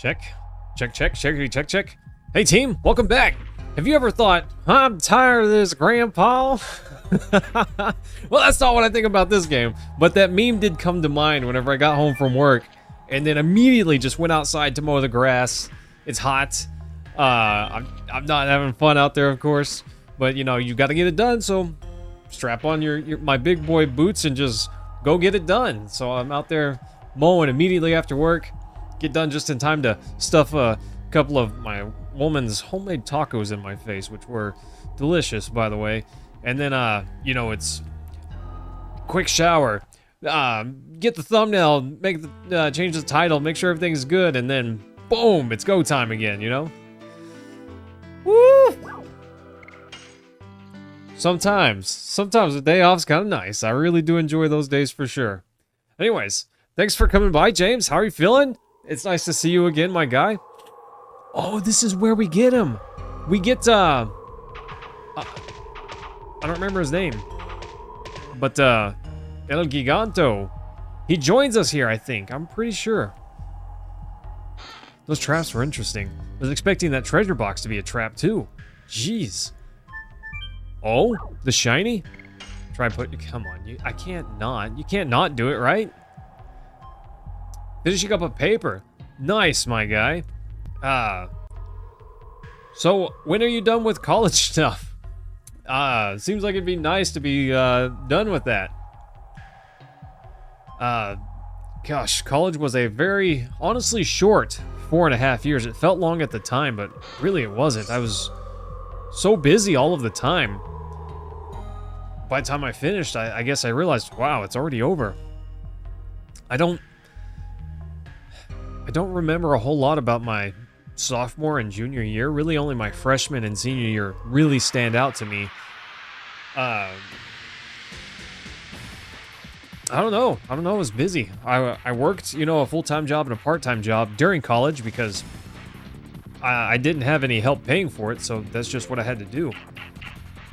Check. Check, check, check, check, check. Hey team, welcome back. Have you ever thought, I'm tired of this, Grandpa? Well, that's not what I think about this game, but that meme did come to mind whenever I got home from work and then immediately just went outside to mow the grass. It's hot. I'm not having fun out there, of course, but you know, you got to get it done, so strap on my big boy boots and just go get it done. So I'm out there mowing immediately after work. Get done just in time to stuff a couple of my woman's homemade tacos in my face, which were delicious, by the way. And then, you know, it's quick shower, get the thumbnail, make the change the title, make sure everything's good, and then boom, it's go time again, you know? Woo! Sometimes a day off's kind of nice. I really do enjoy those days for sure. Anyways, thanks for coming by, James. How are you feeling? It's nice to see you again, my guy. Oh, this is where we get him. We get, I don't remember his name. But, El Giganto. He joins us here, I think. I'm pretty sure. Those traps were interesting. I was expecting that treasure box to be a trap, too. Jeez. Oh, the shiny? Come on, you can't not do it, right? Finishing up a paper. Nice, my guy. So when are you done with college stuff? Seems like it'd be nice to be done with that. Gosh, college was a very, honestly, short 4.5 years. It felt long at the time, but really it wasn't. I was so busy all of the time. By the time I finished, I guess I realized, wow, it's already over. I don't remember a whole lot about my sophomore and junior year. Really only my freshman and senior year really stand out to me. I don't know. I was busy. I worked, you know, a full-time job and a part-time job during college because I didn't have any help paying for it, so that's just what I had to do.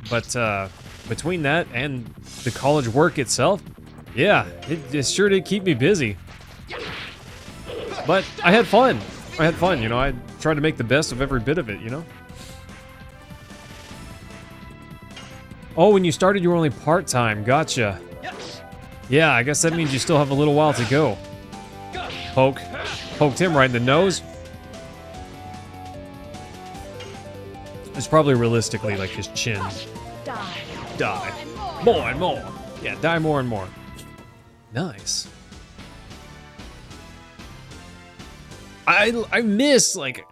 But between that and the college work itself, yeah, it sure did keep me busy. But I had fun. You know, I tried to make the best of every bit of it, you know? Oh, when you started, you were only part-time. Gotcha. Yeah, I guess that means you still have a little while to go. Poked him right in the nose. It's probably realistically like his chin. Die. More and more. Yeah, die more and more. Nice. I miss, like,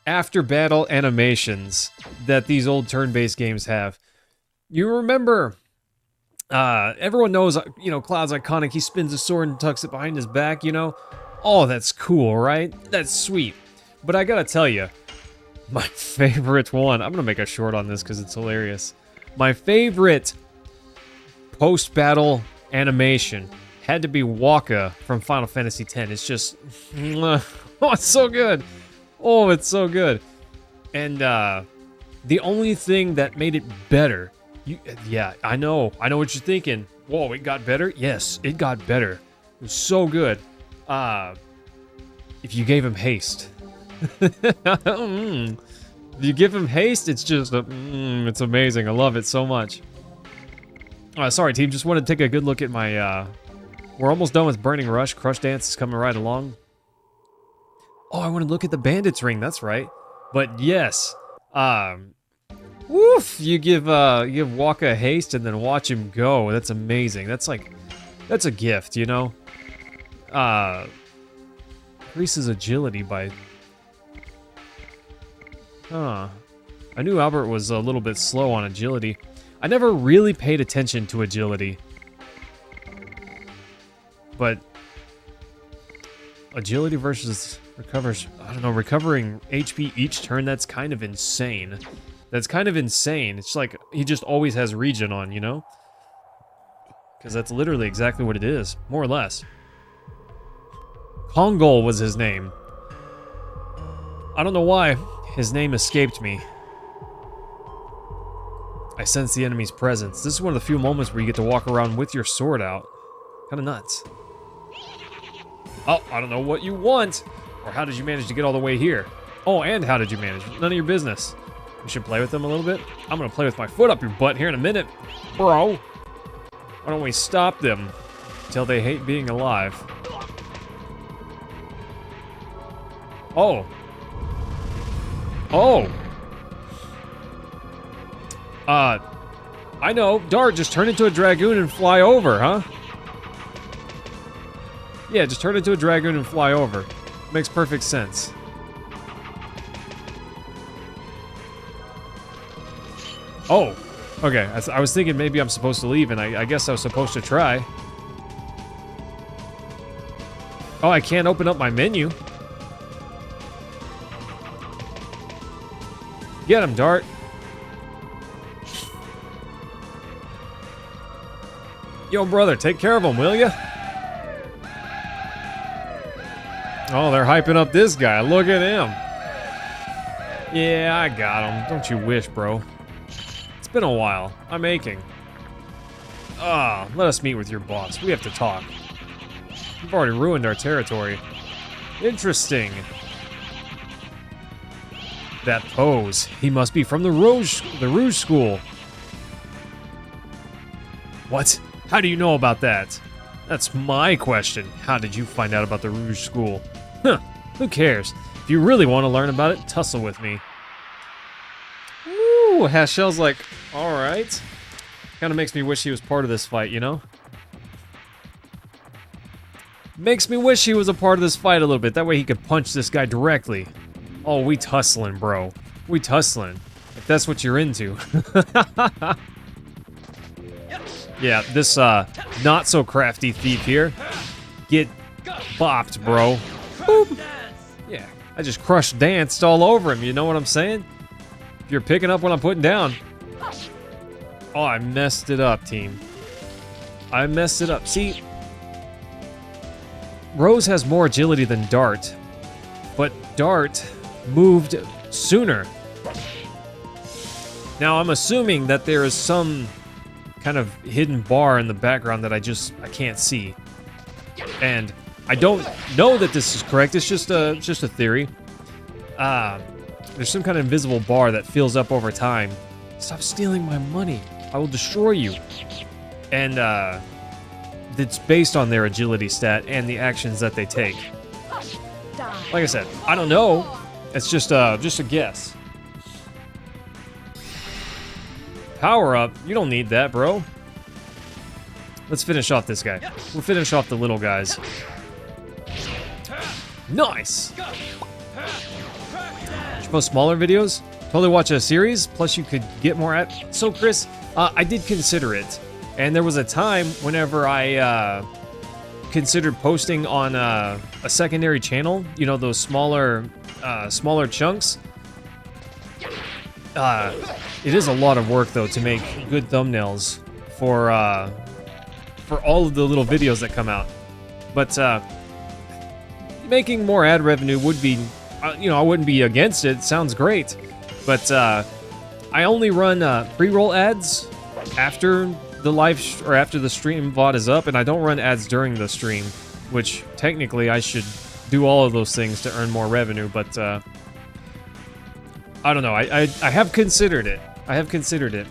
after-battle animations that these old turn-based games have. You remember, everyone knows, you know, Cloud's iconic. He spins his sword and tucks it behind his back, you know? Oh, that's cool, right? That's sweet. But I gotta tell you, my favorite one, I'm gonna make a short on this because it's hilarious. My favorite post-battle animation had to be Waka from Final Fantasy X. It's just... Oh, it's so good. Oh, it's so good. And the only thing that made it better... Yeah, I know what you're thinking. Whoa, it got better? Yes, it got better. It was so good. If you gave him haste. If you give him haste, it's just... it's amazing. I love it so much. Sorry, team. Just wanted to take a good look at my... We're almost done with Burning Rush. Crush Dance is coming right along. Oh, I want to look at the Bandit's Ring. That's right. But yes, woof! You give Waka haste and then watch him go. That's amazing. That's a gift, you know. Increases agility by. I knew Albert was a little bit slow on agility. I never really paid attention to agility, but agility versus recovering HP each turn, that's kind of insane. It's like he just always has regen on, you know? Because that's literally exactly what it is, more or less. Kongol was his name. I don't know why his name escaped me. I sense the enemy's presence. This is one of the few moments where you get to walk around with your sword out. Kind of nuts. Oh, I don't know what you want. Or how did you manage to get all the way here? Oh, and how did you manage? None of your business. We should play with them a little bit. I'm gonna play with my foot up your butt here in a minute. Bro. Why don't we stop them until they hate being alive? Oh. Oh. I know. Dart, just turn into a Dragoon and fly over, huh? Yeah, just turn into a Dragoon and fly over. Makes perfect sense. Oh. Okay, I was thinking maybe I'm supposed to leave, and I guess I was supposed to try. Oh, I can't open up my menu. Get him, Dart. Yo, brother, take care of him, will ya? Oh, they're hyping up this guy. Look at him. Yeah, I got him. Don't you wish, bro. It's been a while. I'm aching. Let us meet with your boss. We have to talk. You've already ruined our territory. Interesting. That pose. He must be from the Rouge School. What? How do you know about that? That's my question. How did you find out about the Rouge School? Huh. Who cares? If you really want to learn about it, tussle with me. Ooh, Hashel's like, alright. Kinda makes me wish he was part of this fight, you know? Makes me wish he was a part of this fight a little bit. That way he could punch this guy directly. Oh, we tussling, bro. We tussling. If that's what you're into. Yeah, this not so crafty thief here. Get bopped, bro. Boop. Yeah, I just crushed danced all over him, you know what I'm saying? If you're picking up what I'm putting down. Oh, I messed it up, team. I messed it up. See, Rose has more agility than Dart, but Dart moved sooner. Now, I'm assuming that there is some kind of hidden bar in the background that I can't see. And I don't know that this is correct. It's just a theory. There's some kind of invisible bar that fills up over time. Stop stealing my money. I will destroy you. And it's based on their agility stat and the actions that they take. Like I said, I don't know. It's just a guess. Power up? You don't need that, bro. Let's finish off this guy. We'll finish off the little guys. Nice! Should post smaller videos? Totally watch a series, plus you could get more at... So, Chris, I did consider it. And there was a time whenever I considered posting on a secondary channel. You know, those smaller chunks. It is a lot of work, though, to make good thumbnails for all of the little videos that come out. But making more ad revenue would be, you know, I wouldn't be against it. It sounds great. But I only run pre-roll ads after after the stream VOD is up, and I don't run ads during the stream, which technically I should do all of those things to earn more revenue. But I don't know. I have considered it. I have considered it.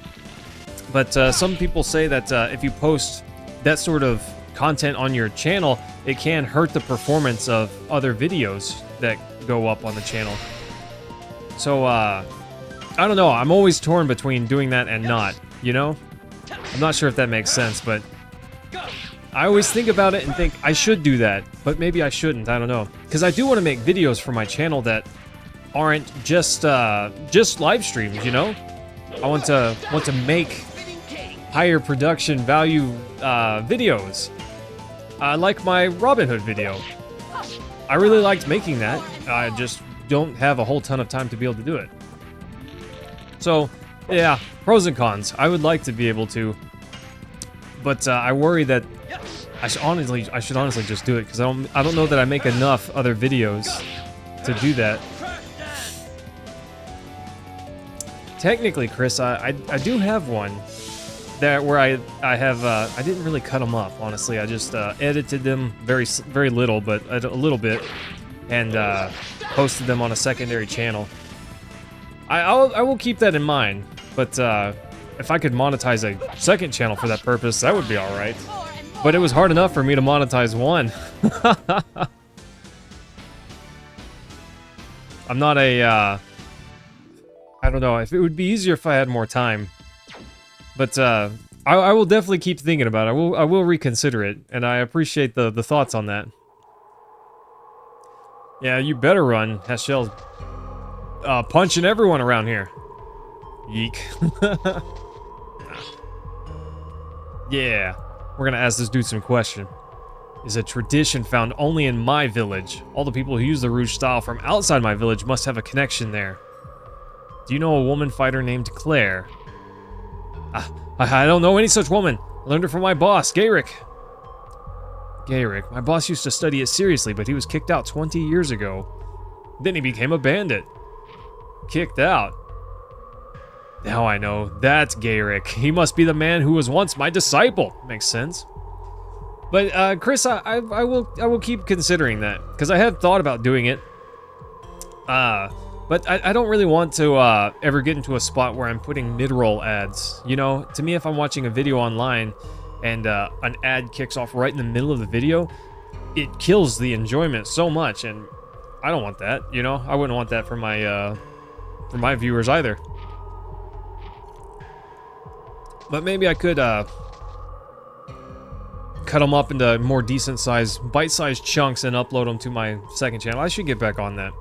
But some people say that if you post that sort of content on your channel, it can hurt the performance of other videos that go up on the channel. So, I don't know. I'm always torn between doing that and not, you know? I'm not sure if that makes sense, but I always think about it and think I should do that, but maybe I shouldn't. I don't know. Because I do want to make videos for my channel that aren't just live streams, you know? I want to make higher production value videos. Like my Robin Hood video. I really liked making that. I just don't have a whole ton of time to be able to do it. So, yeah, pros and cons. I would like to be able to, but I worry that I should honestly just do it because I don't know that I make enough other videos to do that. Technically, Chris, I do have one where I didn't really cut them up, honestly. I just edited them very little, but a little bit, and posted them on a secondary channel. I will keep that in mind, but if I could monetize a second channel for that purpose, that would be alright. But it was hard enough for me to monetize one. I'm not a, I don't know, if it would be easier if I had more time. But I will definitely keep thinking about it. I will reconsider it, and I appreciate the thoughts on that. Yeah, you better run. Hashell's punching everyone around here. Yeek. Yeah, we're gonna ask this dude some question. Is a tradition found only in my village. All the people who use the Rouge style from outside my village must have a connection there. Do you know a woman fighter named Claire? I don't know any such woman. I learned it from my boss, Gayrick. Gayrick, my boss used to study it seriously, but he was kicked out 20 years ago. Then he became a bandit. Kicked out. Now I know, that's Gayrick. He must be the man who was once my disciple. Makes sense. But Chris, I will keep considering that, because I have thought about doing it. But I don't really want to ever get into a spot where I'm putting mid-roll ads. You know, to me, if I'm watching a video online and an ad kicks off right in the middle of the video, it kills the enjoyment so much, and I don't want that. You know, I wouldn't want that for my viewers either. But maybe I could cut them up into more decent-sized, bite-sized chunks and upload them to my second channel. I should get back on that.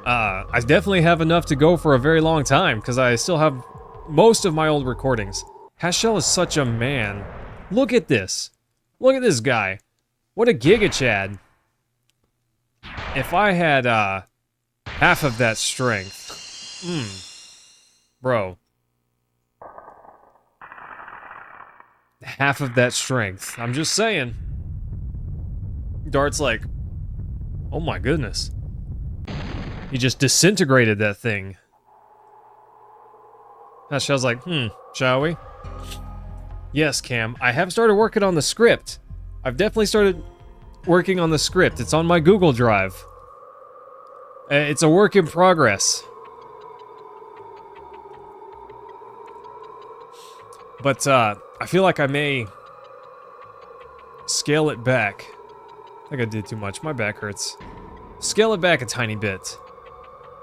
I definitely have enough to go for a very long time, because I still have most of my old recordings. Hashell is such a man. Look at this. Look at this guy. What a Giga Chad. If I had half of that strength. Bro. Half of that strength. I'm just saying. Dart's like, oh my goodness. He just disintegrated that thing. Hashell's like, shall we? Yes, Cam. I have started working on the script. I've definitely started working on the script. It's on my Google Drive. It's a work in progress. But, I feel like I may scale it back. I think I did too much. My back hurts. Scale it back a tiny bit.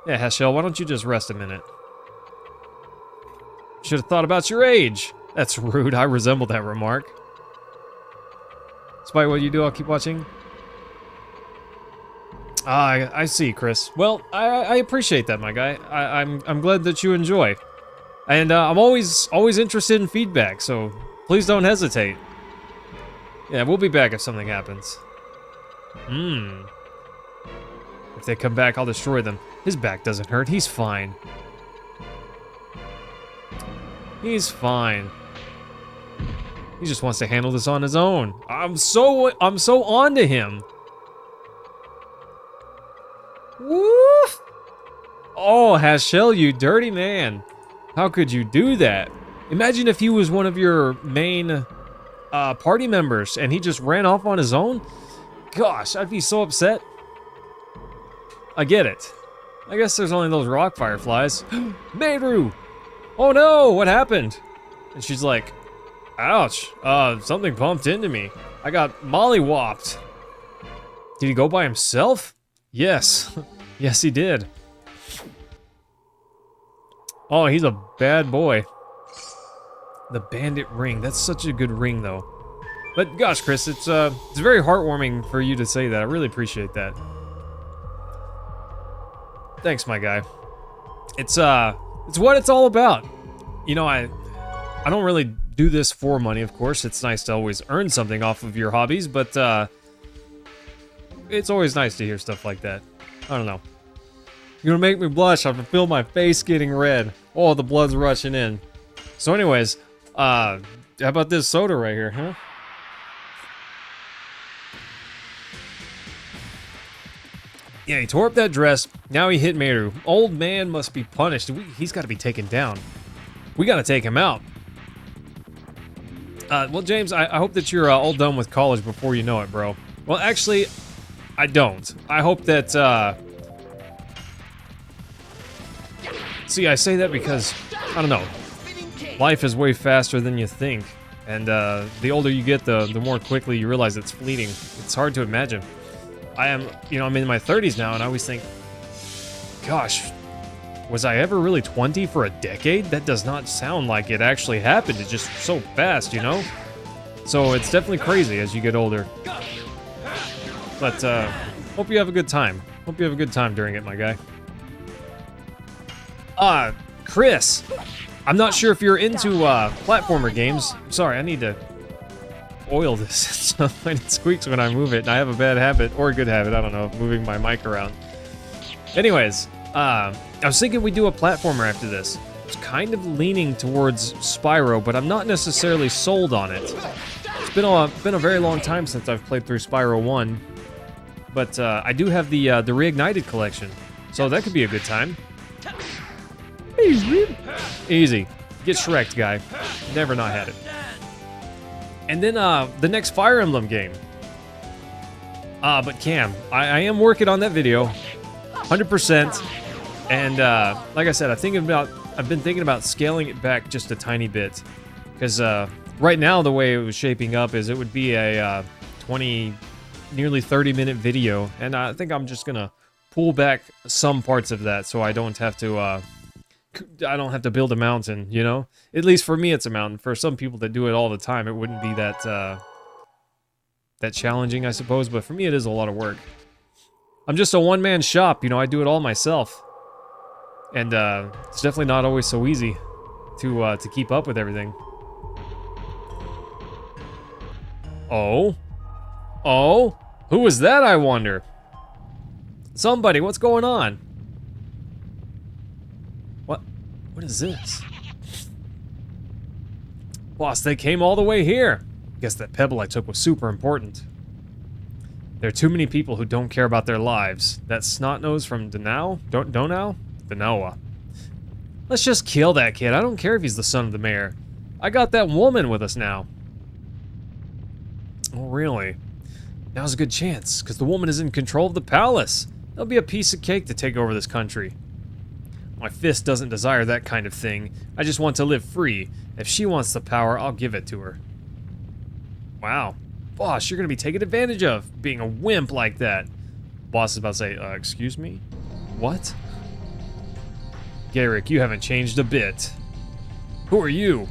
Yeah, Hashell, why don't you just rest a minute? Should have thought about your age. That's rude. I resemble that remark. Despite what you do, I'll keep watching. I see, Chris. Well, I appreciate that, my guy. I'm glad that you enjoy. And I'm always interested in feedback, so please don't hesitate. Yeah, we'll be back if something happens. If they come back, I'll destroy them. His back doesn't hurt. He's fine. He's fine. He just wants to handle this on his own. I'm so on to him. Woof! Oh, Hashell, you dirty man. How could you do that? Imagine if he was one of your main party members and he just ran off on his own. Gosh, I'd be so upset. I get it. I guess there's only those rock fireflies. Meru! Oh no, what happened? And she's like, ouch, something bumped into me. I got mollywopped. Did he go by himself? Yes. Yes, he did. Oh, he's a bad boy. The bandit ring. That's such a good ring, though. But gosh, Chris, it's very heartwarming for you to say that. I really appreciate that. Thanks, my guy. It's what it's all about. You know, I don't really do this for money, of course. It's nice to always earn something off of your hobbies, but it's always nice to hear stuff like that. I don't know. You're gonna make me blush. I can feel my face getting red. Oh, the blood's rushing in. So anyways, how about this soda right here, huh? Yeah, he tore up that dress. Now he hit Meru. Old man must be punished. He's got to be taken down. We got to take him out. Well, James, I hope that you're all done with college before you know it, bro. Well, actually, I don't. I hope that, see, I say that because, I don't know, life is way faster than you think. And the older you get, the more quickly you realize it's fleeting. It's hard to imagine. I'm in my 30s now, and I always think, gosh, was I ever really 20 for a decade? That does not sound like it actually happened. It's just so fast, you know? So it's definitely crazy as you get older. But hope you have a good time. Hope you have a good time during it, my guy. Chris, I'm not sure if you're into platformer games. Sorry, I need to oil this so it squeaks when I move it, and I have a bad habit, or a good habit, I don't know, of moving my mic around. Anyways, I was thinking we'd do a platformer after this. I was kind of leaning towards Spyro, but I'm not necessarily sold on it. It's been a very long time since I've played through Spyro 1, but I do have the Reignited collection, so that could be a good time. Easy. Get Shrek'd, guy. Never not had it. And then the next Fire Emblem game. But Cam, I am working on that video, 100%. And like I said, I've been thinking about scaling it back just a tiny bit, because right now the way it was shaping up is it would be a 20, nearly 30-minute video, and I think I'm just gonna pull back some parts of that so I don't have to build a mountain, you know? At least for me, it's a mountain. For some people that do it all the time, it wouldn't be that challenging, I suppose. But for me, it is a lot of work. I'm just a one-man shop, you know? I do it all myself, and it's definitely not always so easy to keep up with everything. Oh, who was that? I wonder. Somebody, what's going on? What is this? Boss, they came all the way here. Guess that pebble I took was super important. There are too many people who don't care about their lives. That snot-nose from Donau? Danoa. Let's just kill that kid. I don't care if he's the son of the mayor. I got that woman with us now. Oh, really? Now's a good chance, because the woman is in control of the palace. There'll be a piece of cake to take over this country. My fist doesn't desire that kind of thing. I just want to live free. If she wants the power, I'll give it to her. Wow. Boss, you're gonna be taken advantage of, being a wimp like that. Boss is about to say, excuse me? What? Garrick, you haven't changed a bit. Who are you?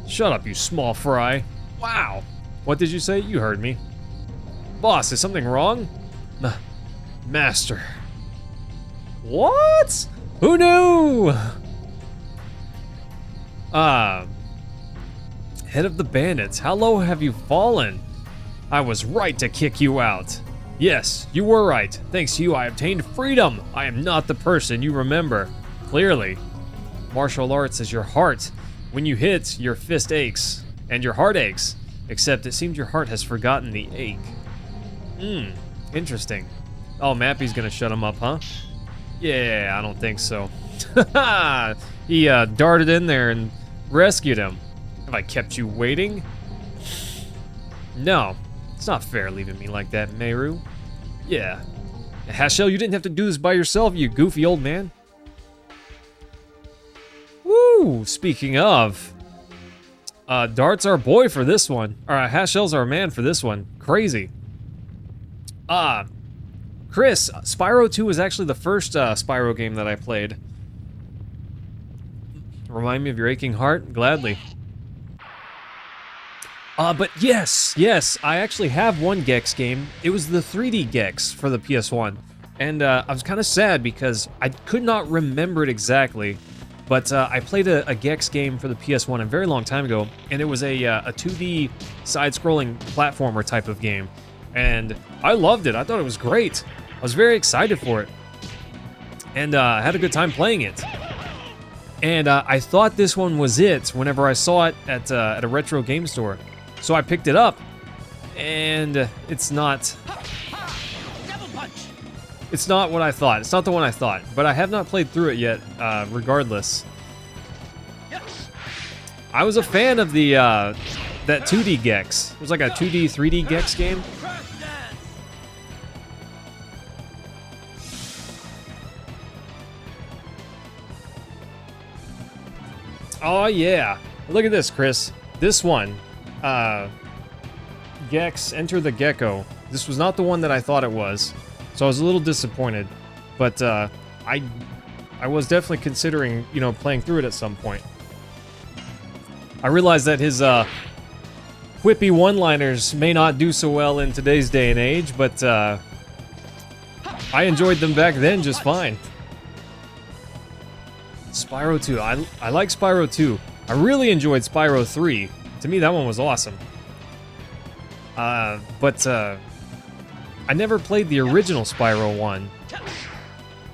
Shut up, you small fry. Wow. What did you say? You heard me. Boss, is something wrong? Master. What? Who knew? Head of the bandits, how low have you fallen? I was right to kick you out. Yes, you were right. Thanks to you, I obtained freedom. I am not the person you remember. Clearly. Martial arts is your heart. When you hit, your fist aches, and your heart aches. Except it seems your heart has forgotten the ache. Interesting. Oh, Mappy's gonna shut him up, huh? Yeah, I don't think so. He darted in there and rescued him. Have I kept you waiting? No, it's not fair leaving me like that, Meru. Yeah. Hashel, you didn't have to do this by yourself, you goofy old man. Woo! Speaking of, Dart's our boy for this one. Hashel's our man for this one. Crazy. Chris, Spyro 2 was actually the first Spyro game that I played. Remind me of your aching heart? Gladly. But yes, I actually have one Gex game. It was the 3D Gex for the PS1. And I was kind of sad because I could not remember it exactly. But I played a Gex game for the PS1 a very long time ago, and it was a 2D side-scrolling platformer type of game. And I loved it. I thought it was great. I was very excited for it. And I had a good time playing it. And I thought this one was it whenever I saw it at a retro game store. So I picked it up, and it's not... It's not what I thought. It's not the one I thought. But I have not played through it yet, regardless. I was a fan of the that 2D Gex. It was like a 2D, 3D Gex game. Oh, yeah. Look at this, Chris. This one. Gex, Enter the Gecko. This was not the one that I thought it was. So I was a little disappointed. But I was definitely considering, you know, playing through it at some point. I realized that his whippy one-liners may not do so well in today's day and age, but I enjoyed them back then just fine. Spyro 2. I like Spyro 2. I really enjoyed Spyro 3. To me, that one was awesome. But I never played the original Spyro 1.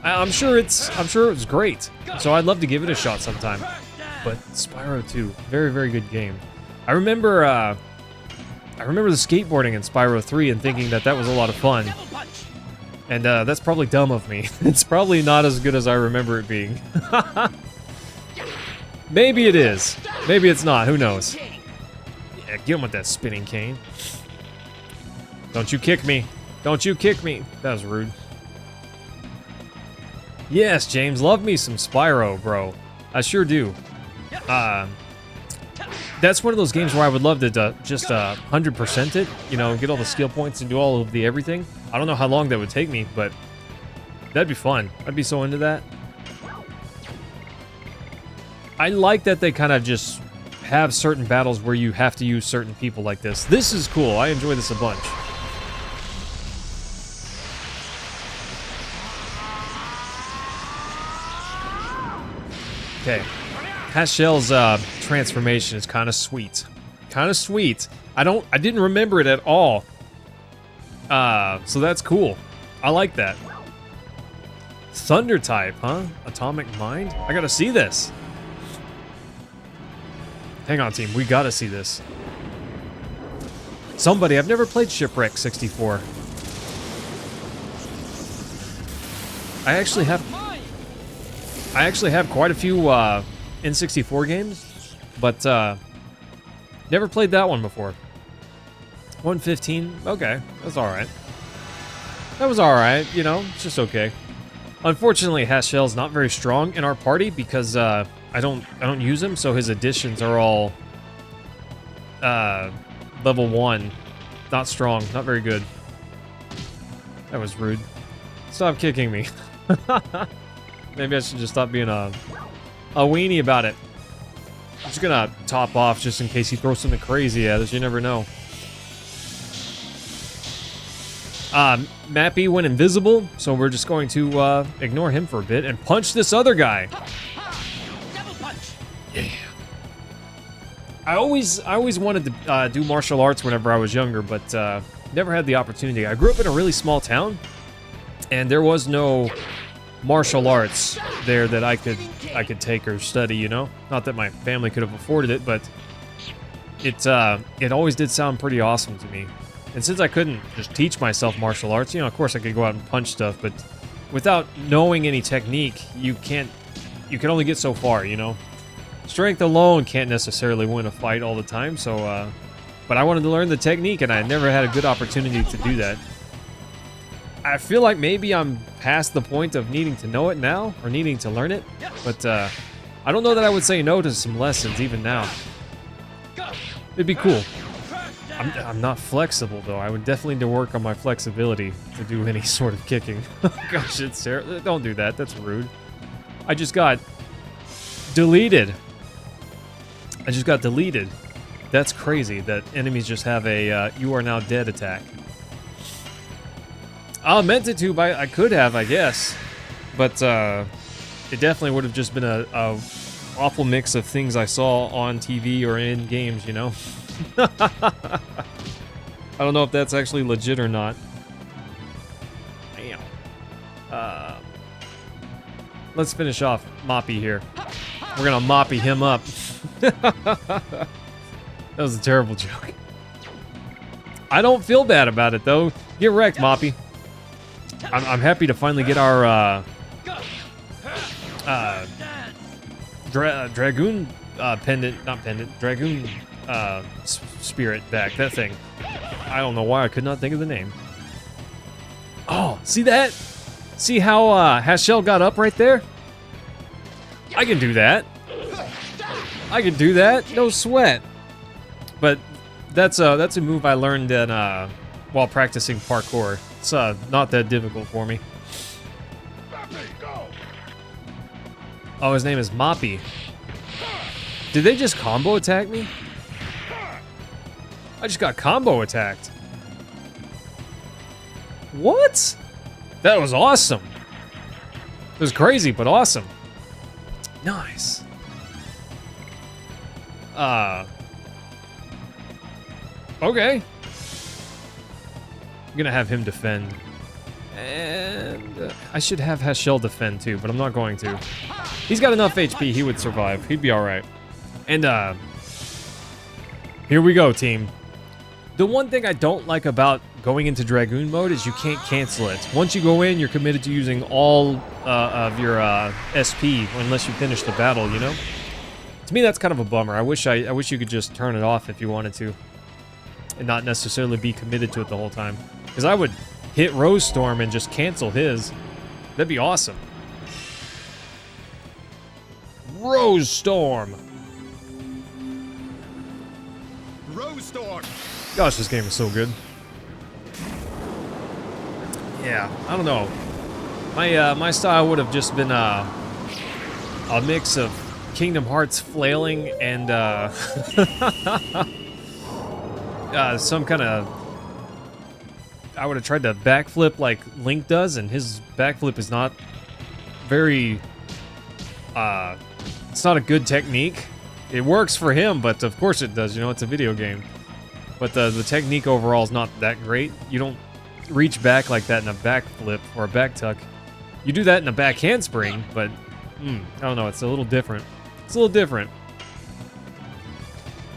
I'm sure it was great. So I'd love to give it a shot sometime. But Spyro 2, very, very good game. I remember the skateboarding in Spyro 3 and thinking that that was a lot of fun. And that's probably dumb of me. It's probably not as good as I remember it being. Maybe it is. Maybe it's not. Who knows? Yeah, get him with that spinning cane. Don't you kick me. Don't you kick me. That was rude. Yes, James, love me some Spyro, bro. I sure do. That's one of those games where I would love to just 100% it, you know, get all the skill points and do all of the everything. I don't know how long that would take me, but that'd be fun. I'd be so into that. I like that they kind of just have certain battles where you have to use certain people like this. This is cool. I enjoy this a bunch. Okay. Hashel's transformation is kind of sweet. Kind of sweet. I didn't remember it at all. So that's cool. I like that. Thunder type, huh? Atomic Mind? I gotta see this. Hang on, team. We gotta see this. Somebody, I've never played Shipwreck 64. I actually have quite a few N64 games, but never played that one before. 115, okay, that's all right. That was all right, you know, it's just okay. Unfortunately, Hashel's not very strong in our party because I don't use him, so his additions are all level 1. Not strong, not very good. That was rude. Stop kicking me. Maybe I should just stop being a weenie about it. I'm just gonna top off just in case he throws something crazy at us. You never know. Mappy went invisible, so we're just going to ignore him for a bit and punch this other guy. Yeah. I always wanted to do martial arts whenever I was younger, but never had the opportunity. I grew up in a really small town, and there was no martial arts there that I could take or study, you know? Not that my family could have afforded it, but it always did sound pretty awesome to me. And since I couldn't just teach myself martial arts, you know, of course I could go out and punch stuff, but without knowing any technique, you can only get so far, you know? Strength alone can't necessarily win a fight all the time, so but I wanted to learn the technique, and I never had a good opportunity to do that. I feel like maybe I'm past the point of needing to know it now, or needing to learn it, but I don't know that I would say no to some lessons even now. It'd be cool. I'm not flexible, though. I would definitely need to work on my flexibility to do any sort of kicking. Gosh, it's terrible. Don't do that. That's rude. I just got deleted. That's crazy that enemies just have a you are now dead attack. I meant it to, but I could have, I guess. But it definitely would have just been a awful mix of things I saw on TV or in games, you know? I don't know if that's actually legit or not. Damn. Let's finish off Moppy here. We're gonna Moppy him up. That was a terrible joke. I don't feel bad about it, though. Get wrecked, Moppy. I'm happy to finally get our Dragoon Dragoon spirit back. That thing. I don't know why I could not think of the name. Oh, see that? See how Hashel got up right there? I can do that. I can do that, no sweat. But that's a move I learned in, while practicing parkour. It's not that difficult for me. Oh, his name is Moppy. Did they just combo attack me? I just got combo attacked. What? That was awesome. It was crazy, but awesome. Nice. Okay. I'm gonna have him defend. And I should have Hashel defend too, but I'm not going to. He's got enough HP, he would survive. He'd be alright. And, here we go, team. The one thing I don't like about going into Dragoon mode is you can't cancel it. Once you go in, you're committed to using all of your SP unless you finish the battle, you know? To me, that's kind of a bummer. I wish you could just turn it off if you wanted to. And not necessarily be committed to it the whole time. Because I would hit Rose Storm and just cancel his. That'd be awesome. Rose Storm! Rose Storm! Gosh, this game is so good. Yeah, I don't know. My style would have just been a mix of Kingdom Hearts flailing and some kind of. I would have tried to backflip like Link does, and his backflip is not very. It's not a good technique. It works for him, but of course it does. You know, it's a video game. But the technique overall is not that great. You don't reach back like that in a back flip or a back tuck. You do that in a back handspring, but I don't know. It's a little different. It's a little different.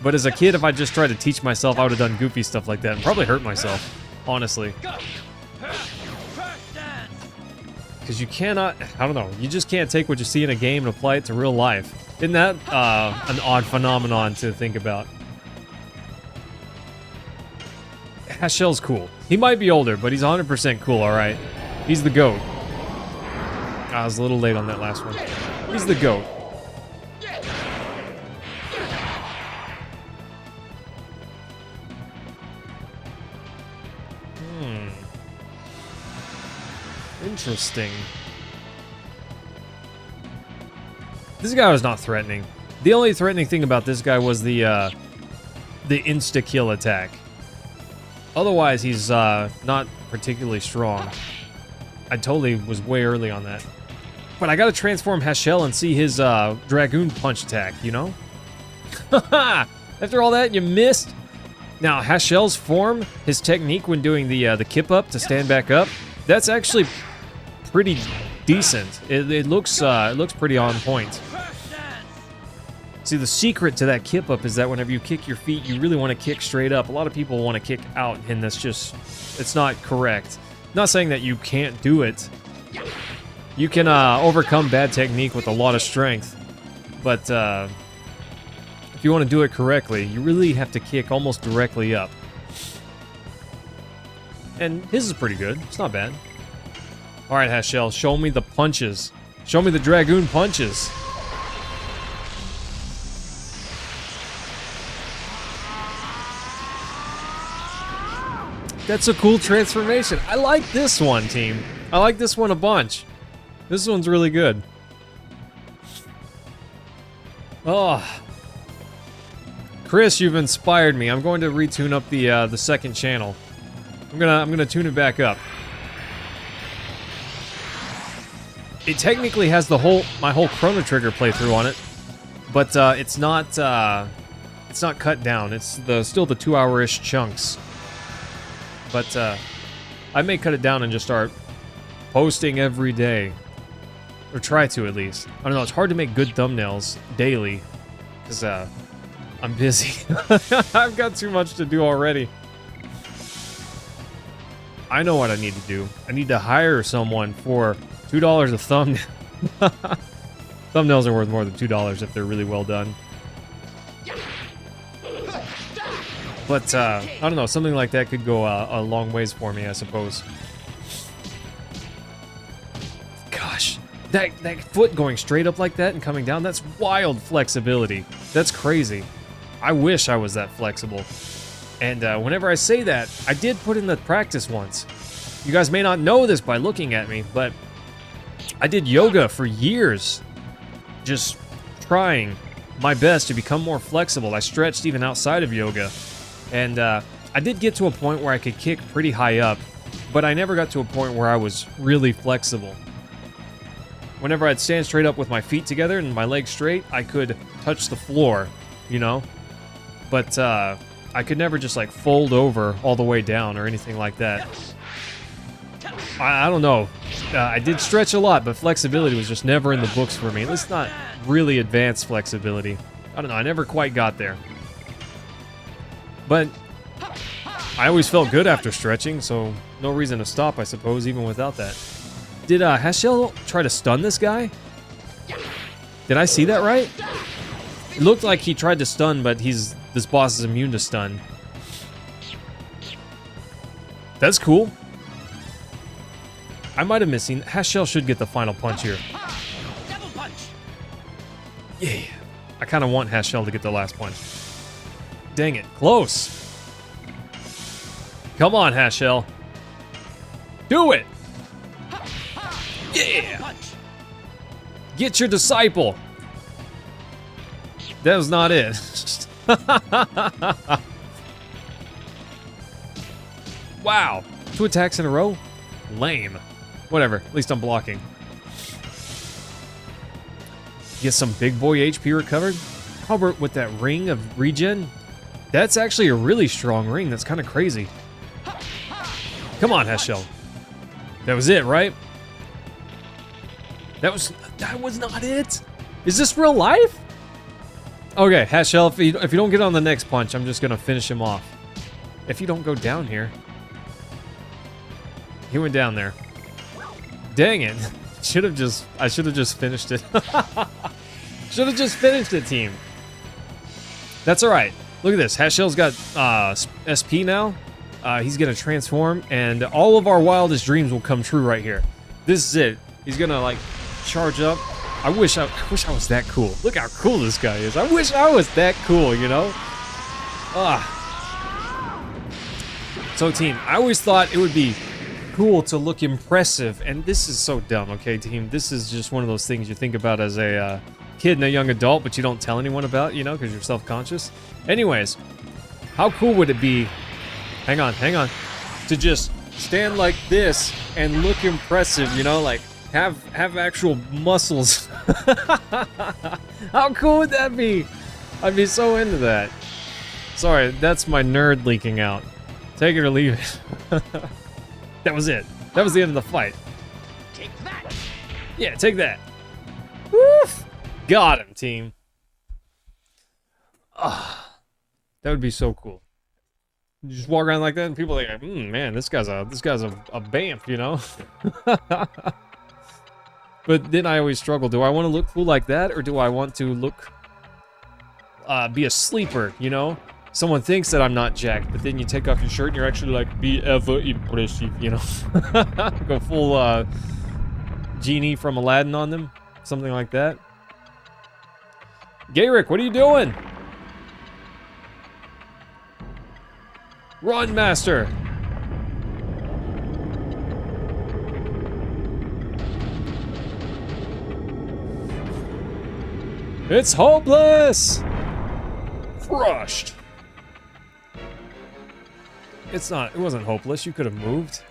But as a kid, if I just tried to teach myself, I would have done goofy stuff like that and probably hurt myself, honestly. Because you cannot, I don't know, you just can't take what you see in a game and apply it to real life. Isn't that an odd phenomenon to think about? Hashel's cool. He might be older, but he's 100% cool, alright? He's the GOAT. I was a little late on that last one. He's the GOAT. Interesting. This guy was not threatening. The only threatening thing about this guy was the insta-kill attack. Otherwise, he's not particularly strong. I totally was way early on that. But I gotta transform Hashel and see his Dragoon punch attack, you know? After all that, you missed? Now, Hashel's form, his technique when doing the kip up to stand back up, that's actually pretty decent. It looks pretty on point. See, the secret to that kip up is that whenever you kick your feet, you really want to kick straight up. A lot of people want to kick out, and that's just, it's not correct. Not saying that you can't do it. You can overcome bad technique with a lot of strength, but if you want to do it correctly, you really have to kick almost directly up. And his is pretty good. It's not bad. All right, Hashel, show me the punches. Show me the Dragoon punches. That's a cool transformation. I like this one, team. I like this one a bunch. This one's really good. Oh. Chris, you've inspired me. I'm going to retune up the second channel. I'm gonna tune it back up. It technically has my whole Chrono Trigger playthrough on it, but it's not cut down. It's still the 2-hour-ish chunks. But I may cut it down and just start posting every day, or try to at least. I don't know. It's hard to make good thumbnails daily because I'm busy. I've got too much to do already. I know what I need to do. I need to hire someone for $2 a thumbnail. Thumbnails are worth more than $2 if they're really well done. But, I don't know, something like that could go a long ways for me, I suppose. Gosh, that foot going straight up like that and coming down, that's wild flexibility. That's crazy. I wish I was that flexible. And whenever I say that, I did put in the practice once. You guys may not know this by looking at me, but I did yoga for years. Just trying my best to become more flexible. I stretched even outside of yoga. And I did get to a point where I could kick pretty high up, but I never got to a point where I was really flexible. Whenever I'd stand straight up with my feet together and my legs straight, I could touch the floor, you know? But I could never just like fold over all the way down or anything like that. I don't know. I did stretch a lot, but flexibility was just never in the books for me. At least not really advanced flexibility. I don't know, I never quite got there. But I always felt good after stretching, so no reason to stop, I suppose, even without that. Did Hashel try to stun this guy? Did I see that right? It looked like he tried to stun, but this boss is immune to stun. That's cool. I might have missing. Hashel should get the final punch here. Double punch. Yeah. I kind of want Hashel to get the last punch. Dang it. Close. Come on, Hashel. Do it. Yeah. Get your disciple. That was not it. Wow. 2 attacks in a row? Lame. Whatever. At least I'm blocking. Get some big boy HP recovered. How about with that ring of regen? That's actually a really strong ring. That's kind of crazy. Come on, Hashel. That was it, right? That was not it. Is this real life? Okay, Hashel, if you don't get on the next punch, I'm just gonna finish him off. If you don't go down here. He went down there. Dang it. I should have just finished it. Should have just finished it, team. That's alright. Look at this. Hashel's got SP now. He's gonna transform, and all of our wildest dreams will come true right here. This is it. He's gonna like charge up. I wish I was that cool. Look how cool this guy is. I wish I was that cool, you know? So team, I always thought it would be cool to look impressive, and this is so dumb, okay team? This is just one of those things you think about as a kid and a young adult, but you don't tell anyone about, you know, because you're self-conscious. Anyways, how cool would it be, hang on, to just stand like this and look impressive, you know, like have actual muscles. How cool would that be? I'd be so into that. Sorry, that's my nerd leaking out. Take it or leave it. That was it. That was the end of the fight. Take that. Yeah, take that. Woof! Got him, team. That would be so cool. You just walk around like that, and people are like, man, this guy's a bamf, you know? But then I always struggle. Do I want to look cool like that, or do I want to look, be a sleeper, you know? Someone thinks that I'm not jacked, but then you take off your shirt and you're actually like, be ever impressive, you know? Go full, genie from Aladdin on them. Something like that. Garrick, what are you doing? Run, master! It's hopeless! Crushed. It wasn't hopeless. You could have moved.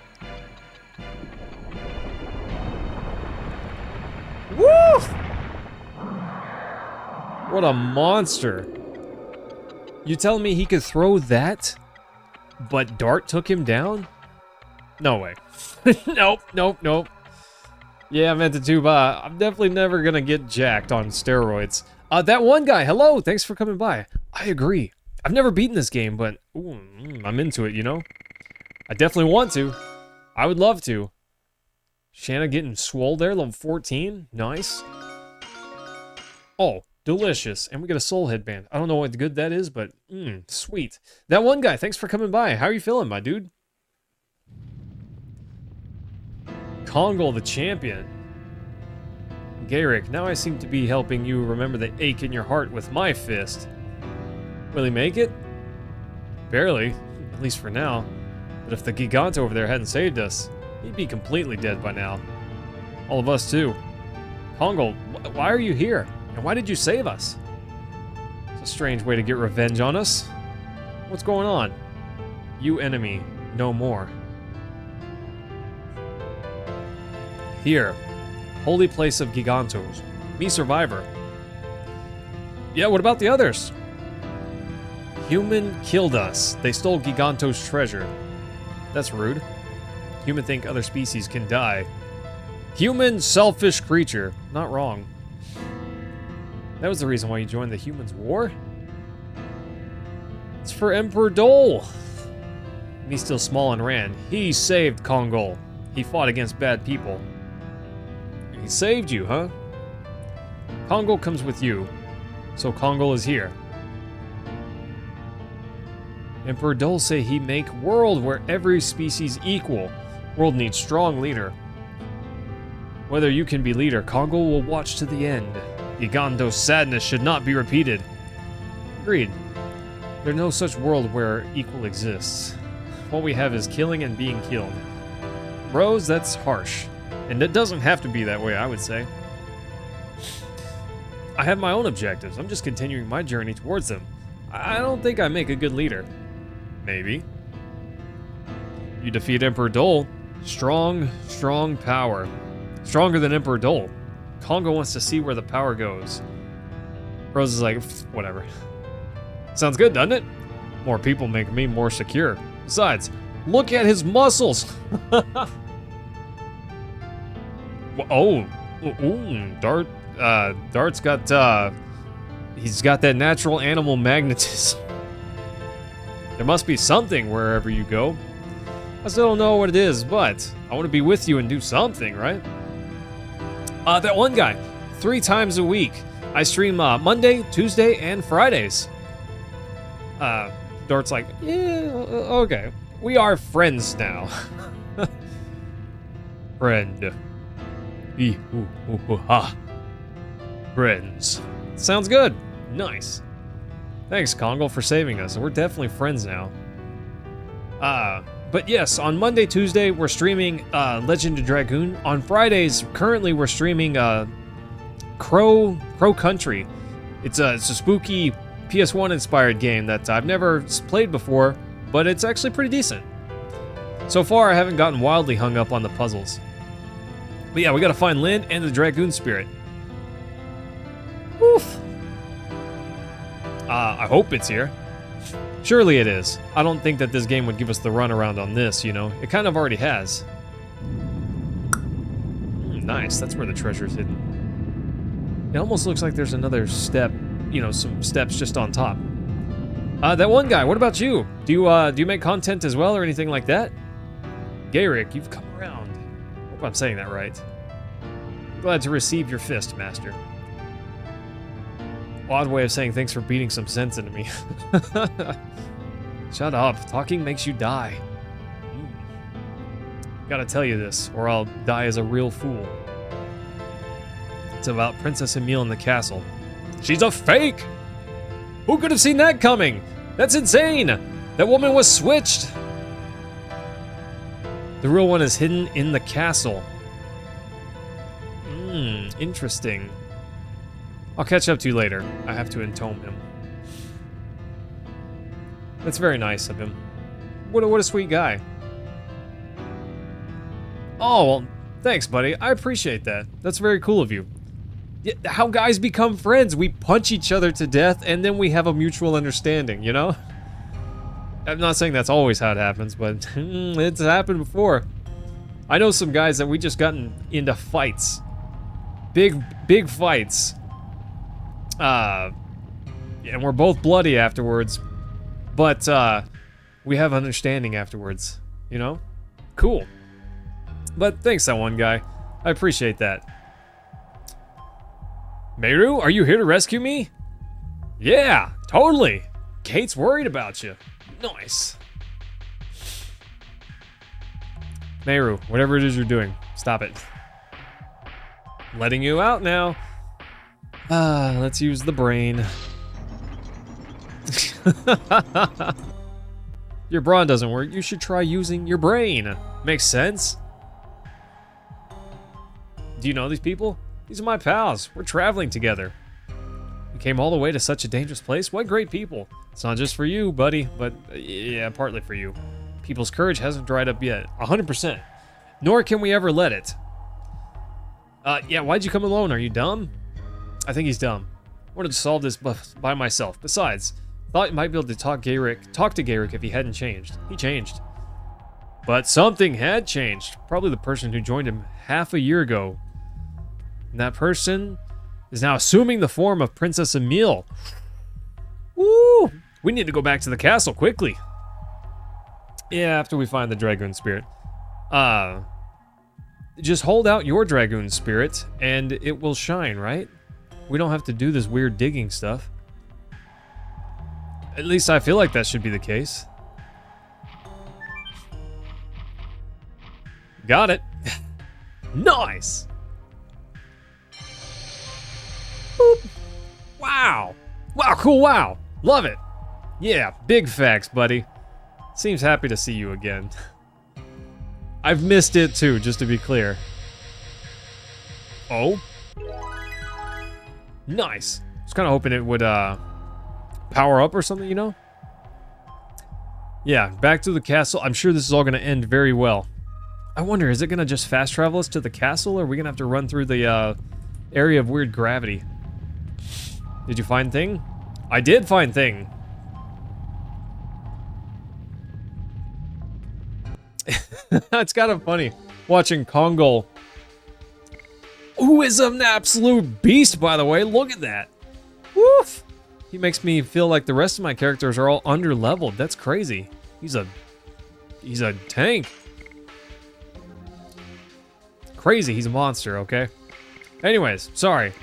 Woo! What a monster. You telling me he could throw that, but Dart took him down? No way. Nope. Yeah, I meant to too, but I'm definitely never gonna get jacked on steroids. That one guy, hello, thanks for coming by. I agree. I've never beaten this game, but ooh, I'm into it, you know? I definitely want to. I would love to. Shanna getting swole there, level 14. Nice. Oh, delicious. And we get a soul headband. I don't know what good that is, but sweet. That one guy, thanks for coming by. How are you feeling, my dude? Congo the champion. Garrick, now I seem to be helping you remember the ache in your heart with my fist. Will he make it? Barely, at least for now. But if the Gigant over there hadn't saved us, he'd be completely dead by now. All of us too. Kongo, why are you here? And why did you save us? It's a strange way to get revenge on us. What's going on? You enemy, no more. Here, holy place of Gigantos. Me survivor. Yeah, what about the others? Human killed us. They stole Gigantos' treasure. That's rude. Human think other species can die. Human, selfish creature. Not wrong. That was the reason why you joined the humans' war? It's for Emperor Dole. Me still small and ran. He saved Kongol. He fought against bad people. He saved you, huh? Kongol comes with you. So Kongol is here. Emperor Dole say he make world where every species equal. World needs strong leader. Whether you can be leader, Kongol will watch to the end. Giganto's sadness should not be repeated. Agreed. There's no such world where equal exists. What we have is killing and being killed. Bros, that's harsh. And it doesn't have to be that way, I would say. I have my own objectives. I'm just continuing my journey towards them. I don't think I make a good leader. Maybe. You defeat Emperor Dole. Strong, strong power. Stronger than Emperor Dole. Kongo wants to see where the power goes. Rose is like, whatever. Sounds good, doesn't it? More people make me more secure. Besides, look at his muscles. Oh, Dart's got, he's got that natural animal magnetism. There must be something wherever you go. I still don't know what it is, but I want to be with you and do something, right? That one guy, 3 times a week. I stream Monday, Tuesday, and Fridays. Dart's like, yeah, okay. We are friends now. Friend. Friends. Sounds good. Nice. Thanks, Kongol, for saving us. We're definitely friends now. But yes, on Monday, Tuesday, we're streaming Legend of Dragoon. On Fridays, currently we're streaming Crow Country. It's a spooky PS1 inspired game that I've never played before, but it's actually pretty decent. So far, I haven't gotten wildly hung up on the puzzles. But yeah, we gotta find Lynn and the Dragoon Spirit. Woof. I hope it's here. Surely it is. I don't think that this game would give us the runaround on this, you know? It kind of already has. Nice, that's where the treasure's hidden. It almost looks like there's another step, you know, some steps just on top. That one guy, what about you? Do you make content as well or anything like that? Garrick, you've come around. Hope I'm saying that right. Glad to receive your fist, master. Odd way of saying thanks for beating some sense into me. Shut up. Talking makes you die. Gotta tell you this, or I'll die as a real fool. It's about Princess Emile in the castle. She's a fake! Who could have seen that coming? That's insane! That woman was switched! The real one is hidden in the castle. Interesting. I'll catch up to you later. I have to entome him. That's very nice of him. What a sweet guy. Oh, well, thanks, buddy. I appreciate that. That's very cool of you. Yeah, how guys become friends. We punch each other to death, and then we have a mutual understanding, you know? I'm not saying that's always how it happens, but it's happened before. I know some guys that we just gotten into fights. Big fights. And we're both bloody afterwards, but we have understanding afterwards, you know? Cool. But thanks, that one guy. I appreciate that. Meru, are you here to rescue me? Yeah, totally. Kate's worried about you. Nice. Meru, whatever it is you're doing, stop it. letting you out now. Let's use the brain. Your brawn doesn't work. You should try using your brain. Makes sense. Do you know these people? These are my pals. We're traveling together. We came all the way to such a dangerous place. What great people. It's not just for you, buddy, but yeah, partly for you. People's courage hasn't dried up yet. 100%. Nor can we ever let it. Yeah, why'd you come alone? Are you dumb? I think he's dumb. I wanted to solve this by myself. Besides, thought you might be able to talk to Garrick if he hadn't changed. He changed. But something had changed. Probably the person who joined him half a year ago. And that person is now assuming the form of Princess Emile. Woo! We need to go back to the castle quickly. Yeah, after we find the Dragoon spirit. Just hold out your Dragoon spirit and it will shine, right? We don't have to do this weird digging stuff. At least I feel like that should be the case. Got it. Nice. Boop. Wow. Wow, cool, wow. Love it. Yeah, big facts, buddy. Seems happy to see you again. I've missed it too, just to be clear. Oh. Nice. I was kind of hoping it would power up or something, you know? Yeah, back to the castle. I'm sure this is all going to end very well. I wonder, is it going to just fast travel us to the castle, or are we going to have to run through the area of weird gravity? Did you find thing? I did find thing. It's kind of funny watching Kongol, who is an absolute beast, by the way. Look at that. Woof. He makes me feel like the rest of my characters are all under-leveled. That's crazy. He's a tank. Crazy. He's a monster, okay? Anyways, sorry.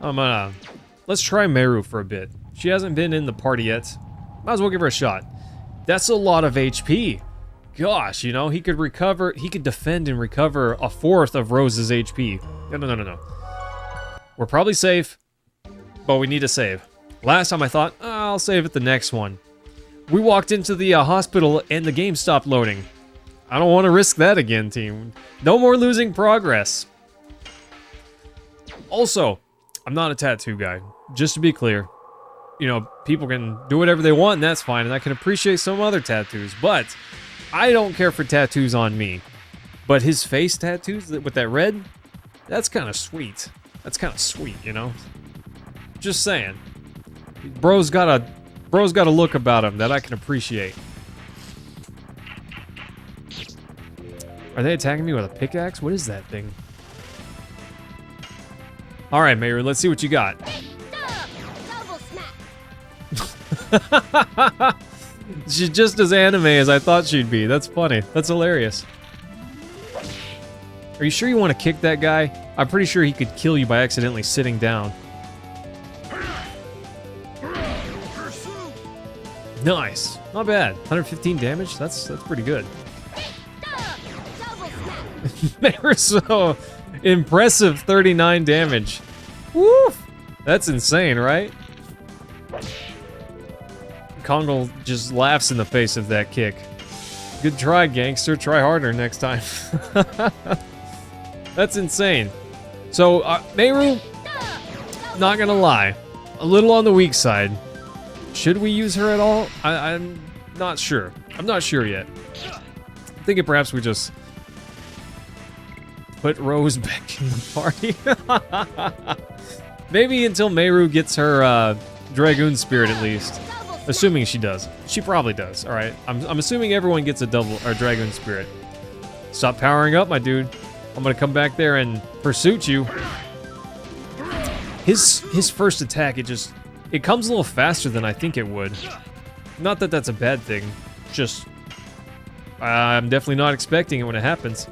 Let's try Meru for a bit. She hasn't been in the party yet. Might as well give her a shot. That's a lot of HP. Gosh, you know, he could defend and recover a fourth of Rose's HP. No. We're probably safe, but we need to save. Last time I thought, I'll save it the next one. We walked into the hospital and the game stopped loading. I don't want to risk that again, team. No more losing progress. Also, I'm not a tattoo guy, just to be clear. You know, people can do whatever they want and that's fine, and I can appreciate some other tattoos, but I don't care for tattoos on me. But his face tattoos with that red, that's kind of sweet. That's kind of sweet, you know? Just saying. Bro's got a look about him that I can appreciate. Are they attacking me with a pickaxe? What is that thing? All right, Mayru, let's see what you got. Double smack. She's just as anime as I thought she'd be. That's funny. That's hilarious. Are you sure you want to kick that guy? I'm pretty sure he could kill you by accidentally sitting down. Nice. Not bad. 115 damage? That's pretty good. They were so impressive. 39 damage. Woof! That's insane, right? Kongol just laughs in the face of that kick. Good try, gangster. Try harder next time. That's insane. So, Meru, not gonna lie, a little on the weak side. Should we use her at all? I'm not sure. I'm not sure yet. I'm thinking perhaps we just put Rose back in the party. Maybe until Meru gets her Dragoon spirit at least. Assuming she does. She probably does, alright? I'm assuming everyone gets a Dragoon spirit. Stop powering up, my dude. I'm gonna come back there and pursue you. His first attack, it comes a little faster than I think it would. Not that that's a bad thing. Just, I'm definitely not expecting it when it happens.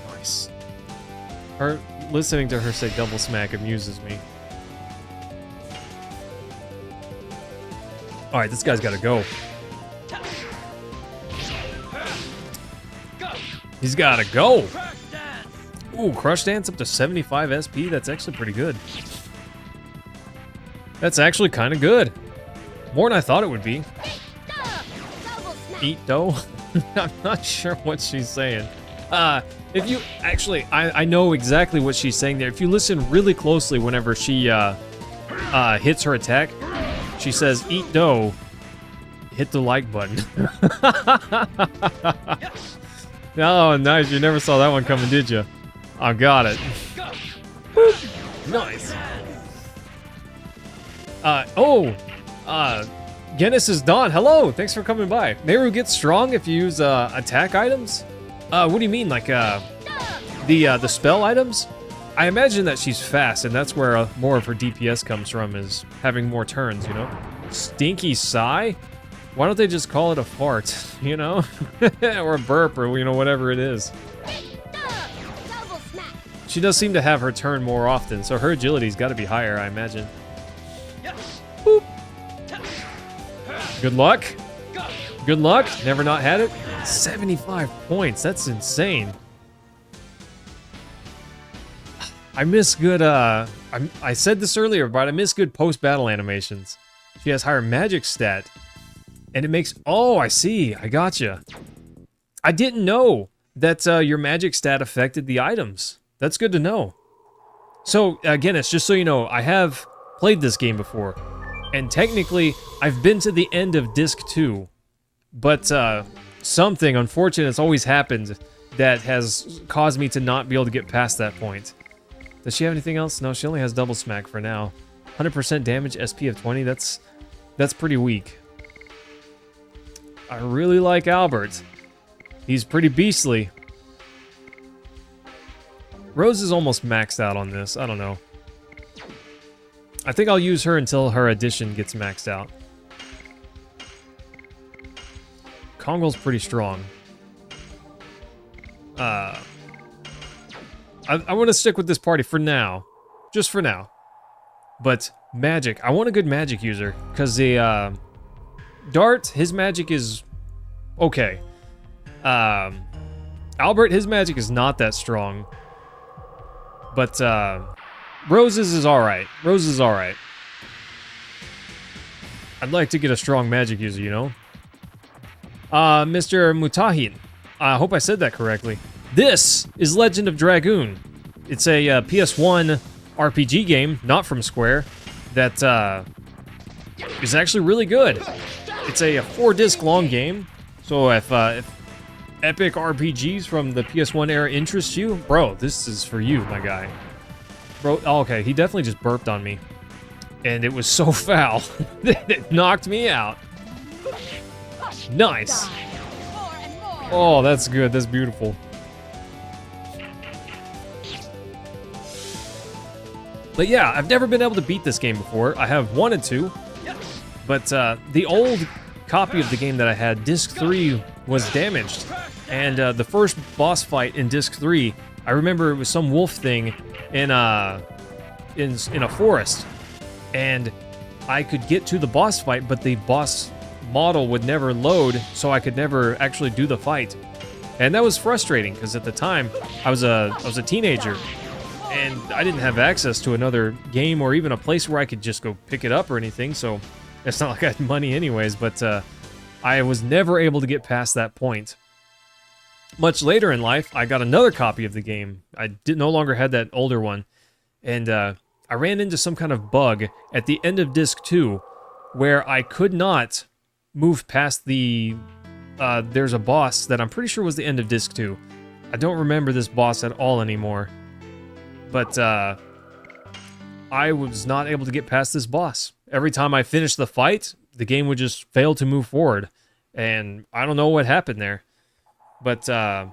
Nice. Listening to her say double smack amuses me. Alright, this guy's gotta go. He's gotta go. Ooh, Crush Dance up to 75 SP. That's actually pretty good. That's actually kind of good. More than I thought it would be. Eat dough? I'm not sure what she's saying. If you actually, I know exactly what she's saying there. If you listen really closely whenever she hits her attack, she says, eat dough, hit the like button. Oh, nice. You never saw that one coming, did you? I got it. Nice. Guinness is Dawn. Hello, thanks for coming by. Meru gets strong if you use attack items. What do you mean, like the spell items? I imagine that she's fast, and that's where more of her DPS comes from, is having more turns, you know? Stinky sigh? Why don't they just call it a fart, you know? Or a burp, or, you know, whatever it is. She does seem to have her turn more often, so her agility's got to be higher, I imagine. Boop. Good luck. Good luck. Never not had it. 75 points. That's insane. I miss good, I said this earlier, but I miss good post-battle animations. She has higher magic stat. And it makes... Oh, I see. I gotcha. I didn't know that your magic stat affected the items. That's good to know. So, again, it's just so you know, I have played this game before. And technically, I've been to the end of Disc 2. But something unfortunate has always happened that has caused me to not be able to get past that point. Does she have anything else? No, she only has double smack for now. 100% damage, SP of 20, that's pretty weak. I really like Albert. He's pretty beastly. Rose is almost maxed out on this. I don't know. I think I'll use her until her addition gets maxed out. Kongol's pretty strong. I want to stick with this party for now. Just for now. But magic. I want a good magic user. Because the Dart, his magic is okay. Albert, his magic is not that strong. But Rose's is alright. Rose is alright. I'd like to get a strong magic user, you know? Mr. Mutahin. I hope I said that correctly. This is Legend of Dragoon. It's a PS1 RPG game, not from Square, that is actually really good. It's a 4-disc long game, so if epic RPGs from the PS1 era interest you, bro, this is for you, my guy. Bro, oh, okay, he definitely just burped on me. And it was so foul that it knocked me out. Nice. Oh, that's good. That's beautiful. But yeah, I've never been able to beat this game before. I have wanted to, but the old copy of the game that I had, Disc 3, was damaged. And the first boss fight in Disc 3, I remember it was some wolf thing in a forest. And I could get to the boss fight, but the boss model would never load, so I could never actually do the fight. And that was frustrating, because at the time, I was a teenager, and I didn't have access to another game or even a place where I could just go pick it up or anything, so it's not like I had money anyways, but I was never able to get past that point. Much later in life, I got another copy of the game. I no longer had that older one, and I ran into some kind of bug at the end of Disc 2 where I could not move past the... there's a boss that I'm pretty sure was the end of Disc 2. I don't remember this boss at all anymore. But I was not able to get past this boss. Every time I finished the fight, the game would just fail to move forward. And I don't know what happened there. But I'm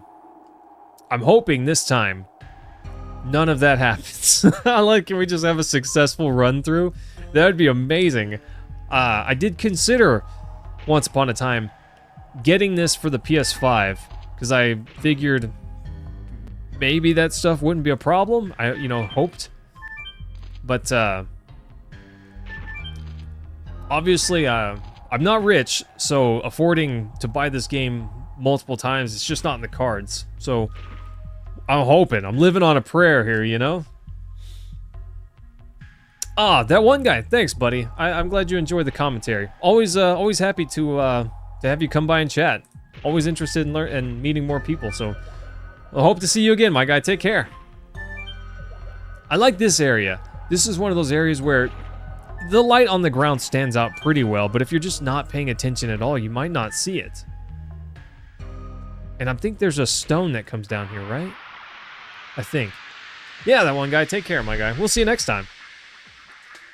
hoping this time none of that happens. Like, can we just have a successful run through? That would be amazing. I did consider, once upon a time, getting this for the PS5, because I figured maybe that stuff wouldn't be a problem. I, hoped. But, obviously, I'm not rich, so affording to buy this game multiple times, it's just not in the cards. So, I'm hoping. I'm living on a prayer here, you know? Ah, that one guy. Thanks, buddy. I'm glad you enjoyed the commentary. Always happy to have you come by and chat. Always interested in and meeting more people, so I hope to see you again, my guy. Take care. I like this area. This is one of those areas where the light on the ground stands out pretty well, but if you're just not paying attention at all, you might not see it. And I think there's a stone that comes down here, right? I think. Yeah, that one guy. Take care, my guy. We'll see you next time.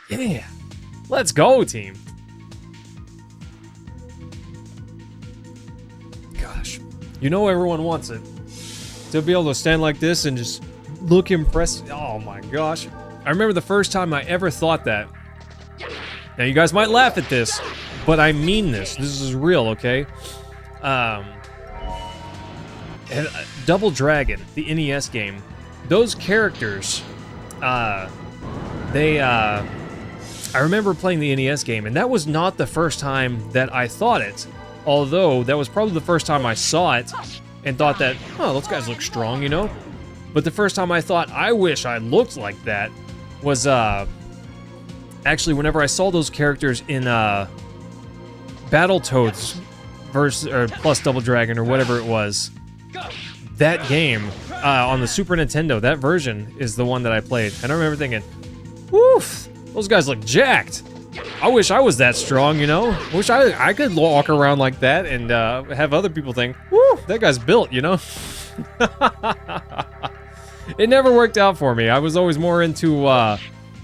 Yeah. Let's go, team. Gosh. You know everyone wants it. To be able to stand like this and just look impressive. Oh my gosh. I remember the first time I ever thought that. Now you guys might laugh at this, but I mean this. This is real, okay? Double Dragon, the NES game. Those characters, I remember playing the NES game, and that was not the first time that I thought it. Although, that was probably the first time I saw it and thought that, oh, those guys look strong, you know? But the first time I thought, I wish I looked like that, was, actually whenever I saw those characters in, Battletoads plus Double Dragon, or whatever it was. That game, on the Super Nintendo, that version is the one that I played. And I remember thinking, woof, those guys look jacked. I wish I was that strong, you know? I wish I could walk around like that and have other people think, woo, that guy's built, you know? It never worked out for me. I was always more into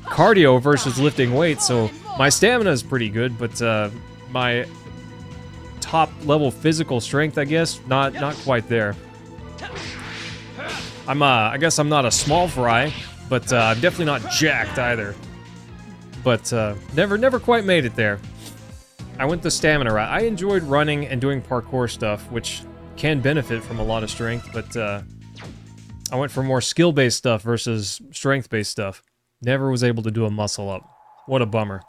cardio versus lifting weights, so my stamina is pretty good, but my top level physical strength, I guess, not quite there. I guess I'm not a small fry, but I'm definitely not jacked either. But never quite made it there. I went the stamina route. I enjoyed running and doing parkour stuff, which can benefit from a lot of strength, but I went for more skill-based stuff versus strength-based stuff. Never was able to do a muscle-up. What a bummer.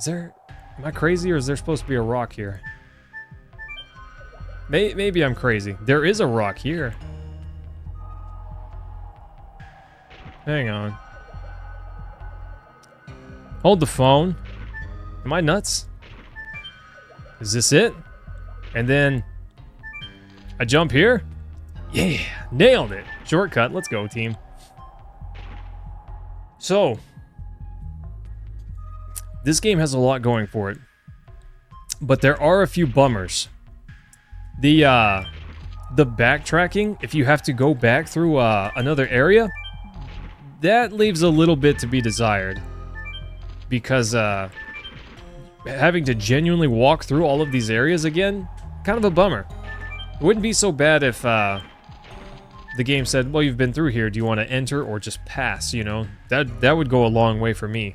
Am I crazy, or is there supposed to be a rock here? Maybe I'm crazy. There is a rock here. Hang on. Hold the phone. Am I nuts? Is this it? And then I jump here? Yeah, nailed it. Shortcut, let's go, team. So, this game has a lot going for it, but there are a few bummers. The backtracking, if you have to go back through another area, that leaves a little bit to be desired. Because having to genuinely walk through all of these areas again, kind of a bummer. It wouldn't be so bad if the game said, well, you've been through here, do you want to enter or just pass, you know? That would go a long way for me.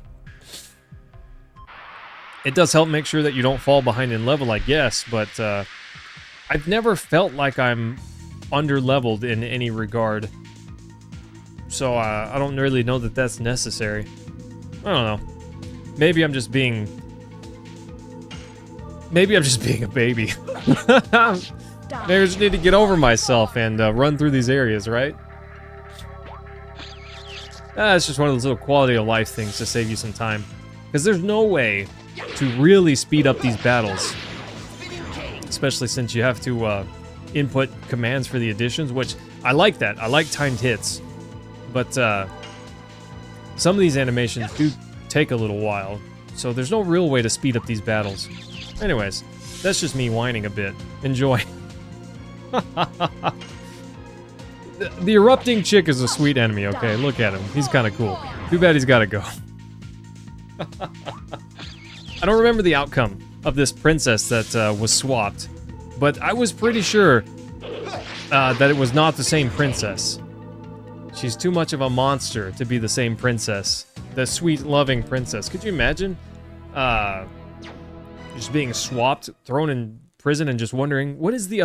It does help make sure that you don't fall behind in level, I guess, but I've never felt like I'm under-leveled in any regard. So I don't really know that that's necessary. I don't know. Maybe I'm just being a baby. Maybe I just need to get over myself and run through these areas, right? It's just one of those little quality of life things to save you some time. Because there's no way to really speed up these battles. Especially since you have to input commands for the additions, which I like that. I like timed hits. But some of these animations do take a little while. So there's no real way to speed up these battles. Anyways, that's just me whining a bit. Enjoy. The erupting chick is a sweet enemy, okay? Look at him. He's kind of cool. Too bad he's got to go. I don't remember the outcome of this princess that was swapped, but I was pretty sure that it was not the same princess. She's too much of a monster to be the same princess. The sweet, loving princess. Could you imagine just being swapped, thrown in prison, and just wondering, what is the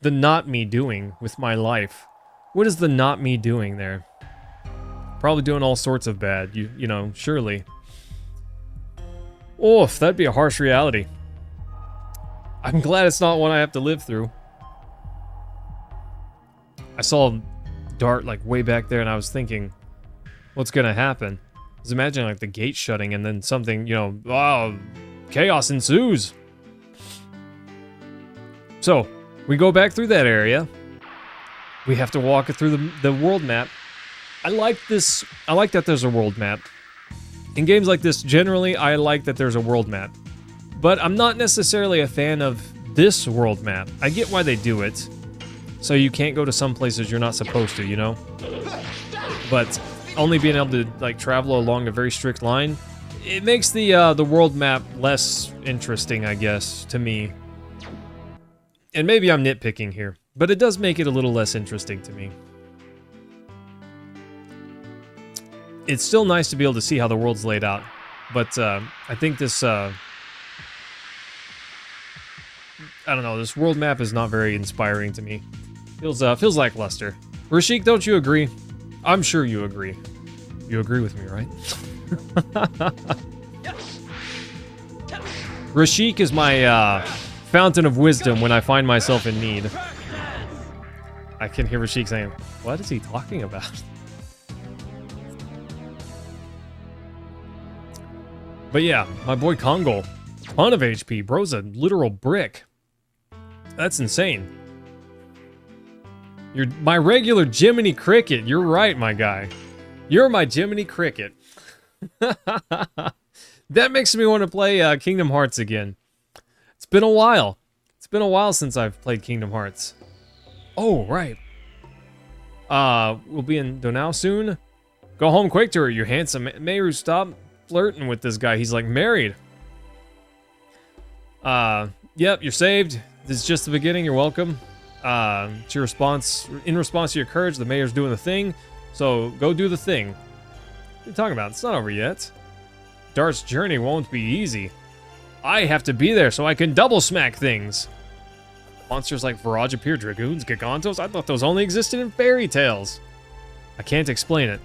not me doing with my life? What is the not me doing there? Probably doing all sorts of bad, you know, surely. Oof, that'd be a harsh reality. I'm glad it's not one I have to live through. I saw Dart like way back there, and I was thinking, what's gonna happen? I was imagining like the gate shutting, and then something, you know, chaos ensues. So we go back through that area. We have to walk it through the world map. I like this. I like that there's a world map. In games like this, generally, I like that there's a world map. But I'm not necessarily a fan of this world map. I get why they do it. So you can't go to some places you're not supposed to, you know? But only being able to, like, travel along a very strict line, it makes the world map less interesting, I guess, to me. And maybe I'm nitpicking here, but it does make it a little less interesting to me. It's still nice to be able to see how the world's laid out, but I think this, I don't know, this world map is not very inspiring to me. Feels lackluster. Rashik, don't you agree? I'm sure you agree. You agree with me, right? Rashik is my fountain of wisdom when I find myself in need. I can hear Rashik saying, "What is he talking about?" But yeah, my boy Kongo, ton of HP, bro's a literal brick. That's insane. You're my regular Jiminy Cricket. You're right, my guy. You're my Jiminy Cricket. That makes me want to play Kingdom Hearts again. It's been a while. It's been a while since I've played Kingdom Hearts. Oh, right. We'll be in Donau soon. Go home quick to her, you handsome Mayru. Stop flirting with this guy. He's like married. Yep, you're saved. This is just the beginning. You're welcome. It's your response. In response to your courage, the mayor's doing the thing. So go do the thing. What are you talking about? It's not over yet. Dart's journey won't be easy. I have to be there so I can double smack things. Monsters like Viraj appear, Dragoons, Gigantos. I thought those only existed in fairy tales. I can't explain it,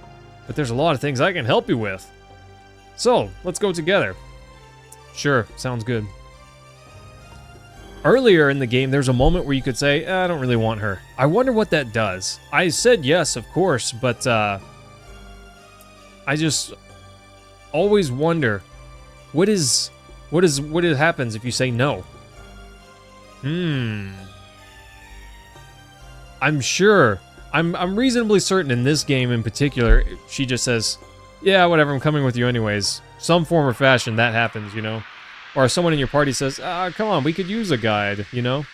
but there's a lot of things I can help you with. So, let's go together. Sure, sounds good. Earlier in the game, there's a moment where you could say, I don't really want her. I wonder what that does. I said yes, of course, but I just always wonder, what happens if you say no? I'm sure. I'm reasonably certain in this game in particular, she just says, yeah, whatever, I'm coming with you anyways. Some form or fashion, that happens, you know? Or someone in your party says, come on, we could use a guide, you know?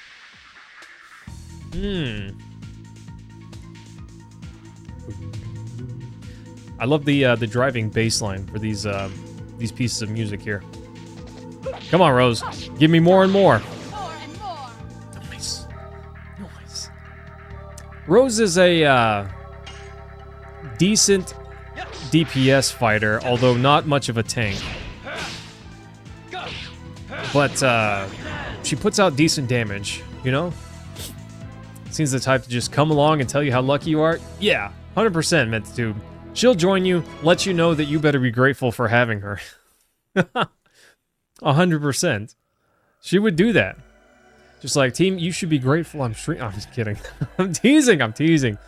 I love the driving bass line for these pieces of music here. Come on, Rose. Give me more and more. More and more. Nice. Nice. Rose is a decent DPS fighter, although not much of a tank. But she puts out decent damage, you know? Seems the type to just come along and tell you how lucky you are. Yeah, 100% meant to. She'll join you, let you know that you better be grateful for having her. 100%. She would do that. Just like, team, you should be grateful. I'm just kidding. I'm teasing.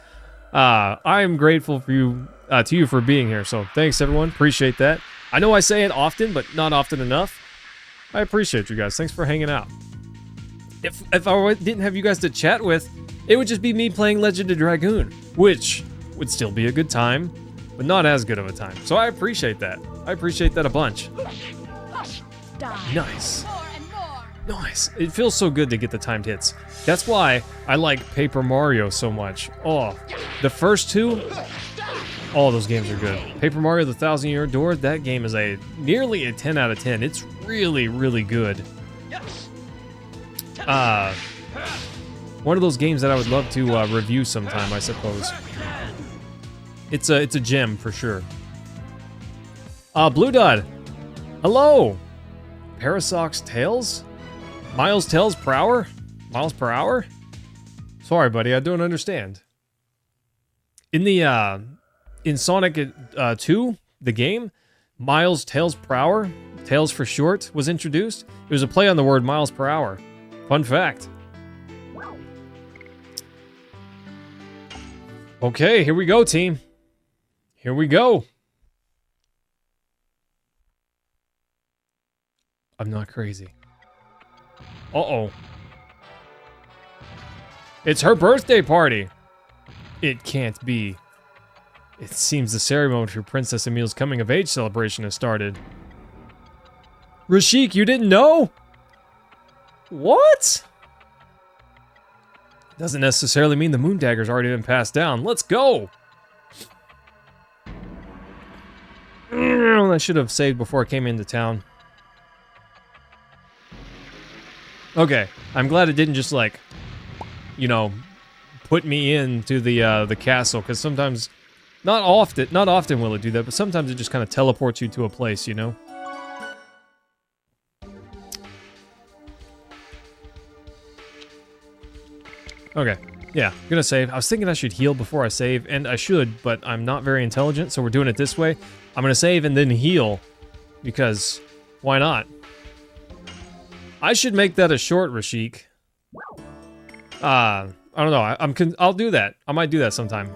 I am grateful for you, to you for being here. So thanks, everyone. Appreciate that. I know I say it often, but not often enough. I appreciate you guys. Thanks for hanging out. If I didn't have you guys to chat with, it would just be me playing Legend of Dragoon, which would still be a good time, but not as good of a time. So I appreciate that. I appreciate that a bunch. Nice. More and more. Nice. It feels so good to get the timed hits. That's why I like Paper Mario so much. Oh, the first two, all those games are good. Paper Mario: The Thousand-Year Door, that game is nearly a 10 out of 10. It's really, really good. One of those games that I would love to review sometime, I suppose. It's a gem for sure. Blue Dot, hello. Parasox Tails? Miles Tails per hour? Miles per hour? Sorry, buddy, I don't understand. In the in Sonic 2, the game, Miles Tails per hour, Tails for short, was introduced. It was a play on the word miles per hour. Fun fact. Okay, here we go, team. Here we go. I'm not crazy. Uh-oh. It's her birthday party. It can't be. It seems the ceremony for Princess Emil's coming of age celebration has started. Rashik, you didn't know? What? Doesn't necessarily mean the moon dagger's already been passed down. Let's go! I should have saved before I came into town. Okay, I'm glad it didn't just like, you know, put me into the castle, because sometimes, not often will it do that, but sometimes it just kind of teleports you to a place, you know? Okay, yeah, gonna save. I was thinking I should heal before I save, and I should, but I'm not very intelligent, so we're doing it this way. I'm gonna save and then heal, because why not? I should make that a short, Rashik. I don't know. I'll do that. I might do that sometime.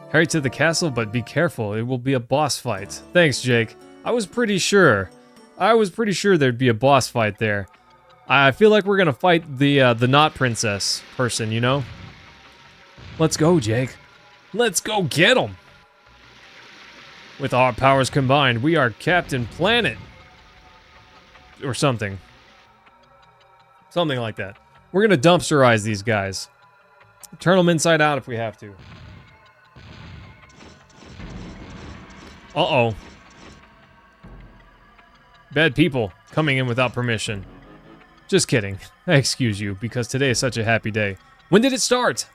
Hurry to the castle, but be careful. It will be a boss fight. Thanks, Jake. I was pretty sure there'd be a boss fight there. I feel like we're gonna fight the not princess person, you know? Let's go, Jake. Let's go get him. With our powers combined, we are Captain Planet. Or something. Something like that. We're gonna dumpsterize these guys. Turn them inside out if we have to. Uh-oh. Bad people coming in without permission. Just kidding. I excuse you, because today is such a happy day. When did it start?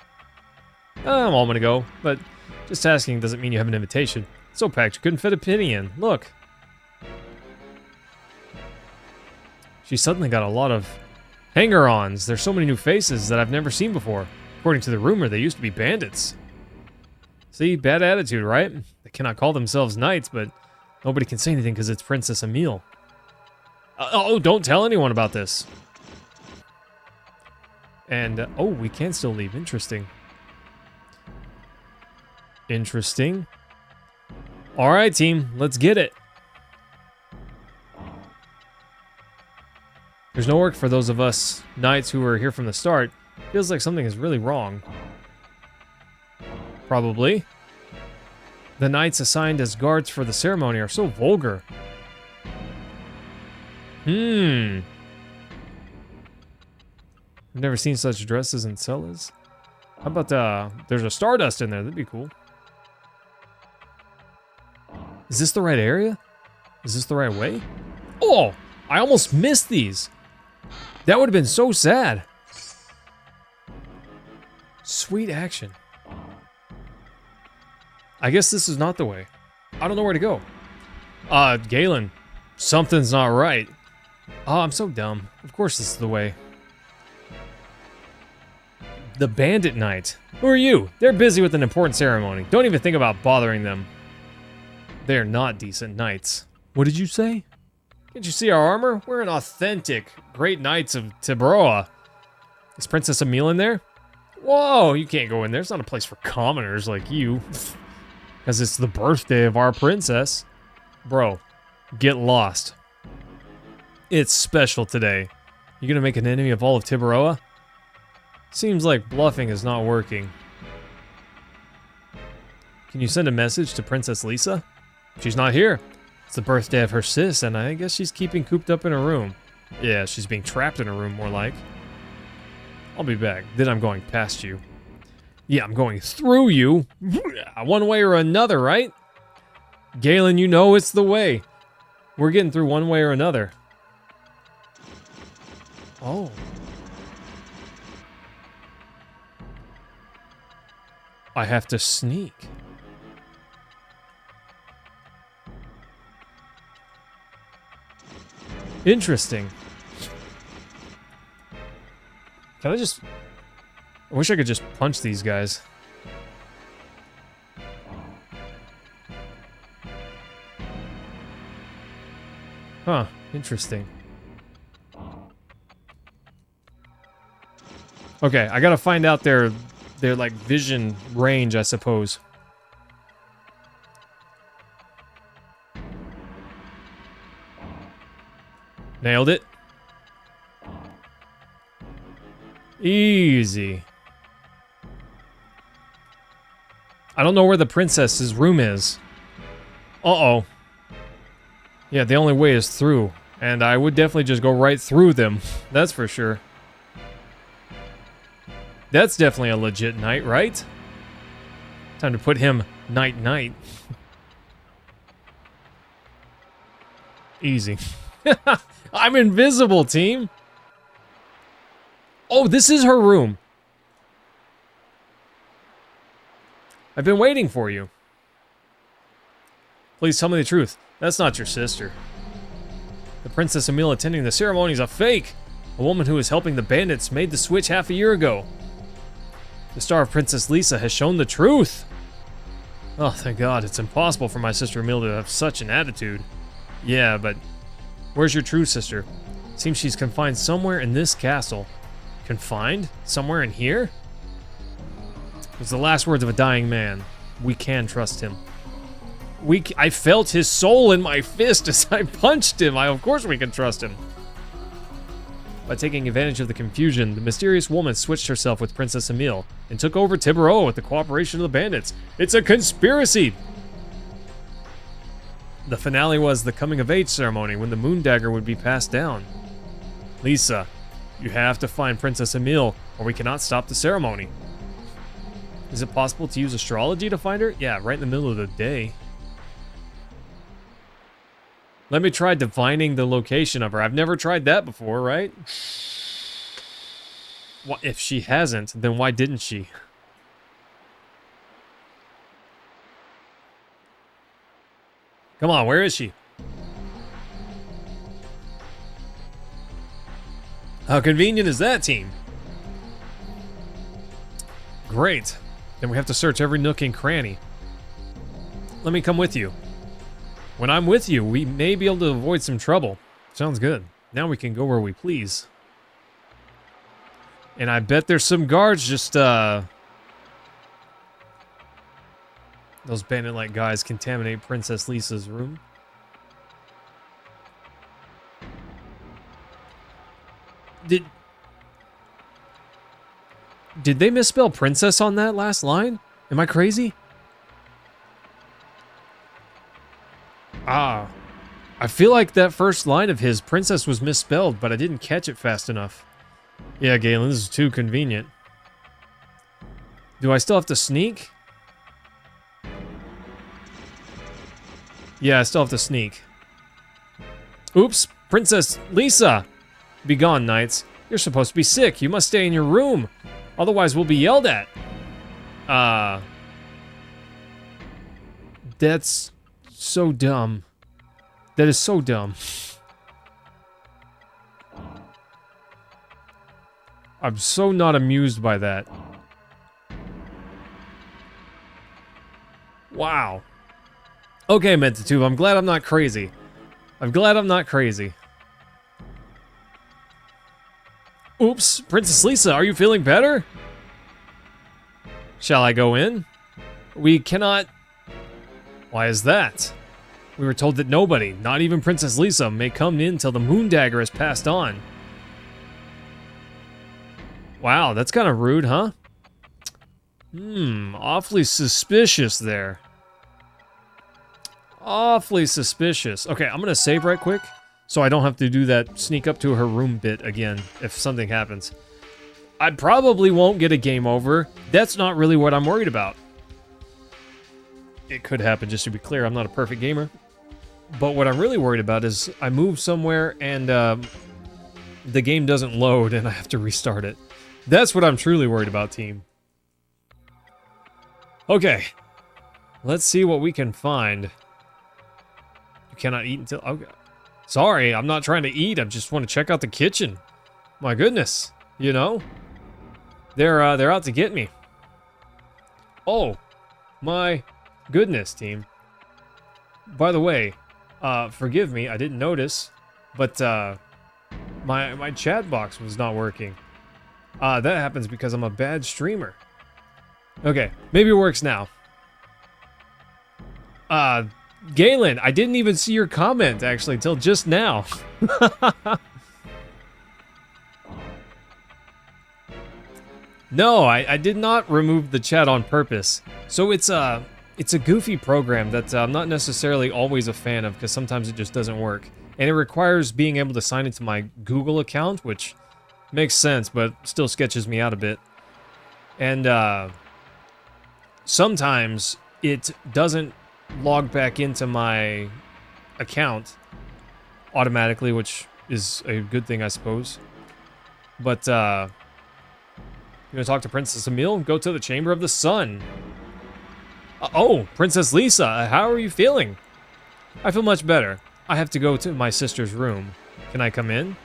A moment ago, but just asking doesn't mean you have an invitation. So packed you couldn't fit a penny in. Look. She suddenly got a lot of hanger-ons. There's so many new faces that I've never seen before. According to the rumor, they used to be bandits. See, bad attitude, right? They cannot call themselves knights, but nobody can say anything because it's Princess Emil. Oh, don't tell anyone about this. And, oh, we can still leave. Interesting. Interesting. All right, team, let's get it. There's no work for those of us knights who were here from the start. Feels like something is really wrong. Probably. The knights assigned as guards for the ceremony are so vulgar. I've never seen such dresses and cellas. How about, there's a Stardust in there. That'd be cool. Is this the right area? Is this the right way? Oh, I almost missed these. That would have been so sad. Sweet action. I guess this is not the way. I don't know where to go. Galen, something's not right. Oh, I'm so dumb. Of course this is the way. The Bandit Knight. Who are you? They're busy with an important ceremony. Don't even think about bothering them. They're not decent knights. What did you say? Can't you see our armor? We're an authentic great knights of Tibroa. Is Princess Emil in there? Whoa, you can't go in there. It's not a place for commoners like you. Because it's the birthday of our princess. Bro, get lost. It's special today. You gonna make an enemy of all of Tibroa? Seems like bluffing is not working. Can you send a message to Princess Lisa? She's not here. It's the birthday of her sis, and I guess she's keeping cooped up in her room. Yeah, she's being trapped in her room, more like. I'll be back. Then I'm going past you. Yeah, I'm going through you. One way or another, right? Galen, you know it's the way. We're getting through one way or another. Oh. I have to sneak. Interesting. Can I just... I wish I could just punch these guys. Huh, interesting. Okay, I gotta find out their their like vision range, I suppose. Nailed it. Easy. I don't know where the princess's room is. Uh-oh. Yeah, the only way is through. And I would definitely just go right through them. That's for sure. That's definitely a legit knight, right? Time to put him night-night. Easy. I'm invisible, team. Oh, this is her room. I've been waiting for you. Please tell me the truth. That's not your sister. The Princess Emile attending the ceremony is a fake. A woman who is helping the bandits made the switch half a year ago. The star of Princess Lisa has shown the truth. Oh, thank God. It's impossible for my sister Emile to have such an attitude. Yeah, but where's your true sister? Seems she's confined somewhere in this castle. Confined? Somewhere in here? It was the last words of a dying man. We can trust him. I felt his soul in my fist as I punched him. Of course we can trust him. By taking advantage of the confusion, the mysterious woman switched herself with Princess Emile and took over Tiburon with the cooperation of the bandits. It's a conspiracy! The finale was the coming-of-age ceremony when the moon dagger would be passed down. Lisa, you have to find Princess Emile or we cannot stop the ceremony. Is it possible to use astrology to find her? Yeah, right in the middle of the day. Let me try divining the location of her. I've never tried that before, right? Well, if she hasn't, then why didn't she? Come on, where is she? How convenient is that, team? Great. Then we have to search every nook and cranny. Let me come with you. When I'm with you, we may be able to avoid some trouble. Sounds good. Now we can go where we please. And I bet there's some guards just, those bandit-like guys contaminate Princess Lisa's room. Did they misspell princess on that last line? Am I crazy? Ah, I feel like that first line of his, princess, was misspelled, but I didn't catch it fast enough. Yeah, Galen, this is too convenient. Do I still have to sneak? Yeah, I still have to sneak. Oops, Princess Lisa! Be gone, knights. You're supposed to be sick. You must stay in your room. Otherwise, we'll be yelled at. That's so dumb. That is so dumb. I'm so not amused by that. Wow. Okay, Mentatube, I'm glad I'm not crazy. I'm glad I'm not crazy. Oops, Princess Lisa, are you feeling better? Shall I go in? We cannot... Why is that? We were told that nobody, not even Princess Lisa, may come in till the moon dagger is passed on. Wow, that's kind of rude, huh? Awfully suspicious there. Awfully suspicious. Okay, I'm gonna save right quick, so I don't have to do that sneak up to her room bit again if something happens. I probably won't get a game over. That's not really what I'm worried about. It could happen, just to be clear. I'm not a perfect gamer. But what I'm really worried about is I move somewhere and the game doesn't load and I have to restart it. That's what I'm truly worried about, team. Okay. Let's see what we can find. You cannot eat until... Okay. Sorry, I'm not trying to eat. I just want to check out the kitchen. My goodness. You know? They're out to get me. Oh. My goodness, team. By the way, forgive me, I didn't notice, but my chat box was not working. That happens because I'm a bad streamer. Okay, maybe it works now. Galen, I didn't even see your comment, actually, till just now. No, I did not remove the chat on purpose. So it's a goofy program that I'm not necessarily always a fan of, because sometimes it just doesn't work. And it requires being able to sign into my Google account, which makes sense, but still sketches me out a bit. And sometimes it doesn't log back into my account automatically, which is a good thing, I suppose. But you gonna talk to Princess Emile? Go to the Chamber of the Sun. Oh, Princess Lisa, how are you feeling? I feel much better. I have to go to my sister's room. Can I come in?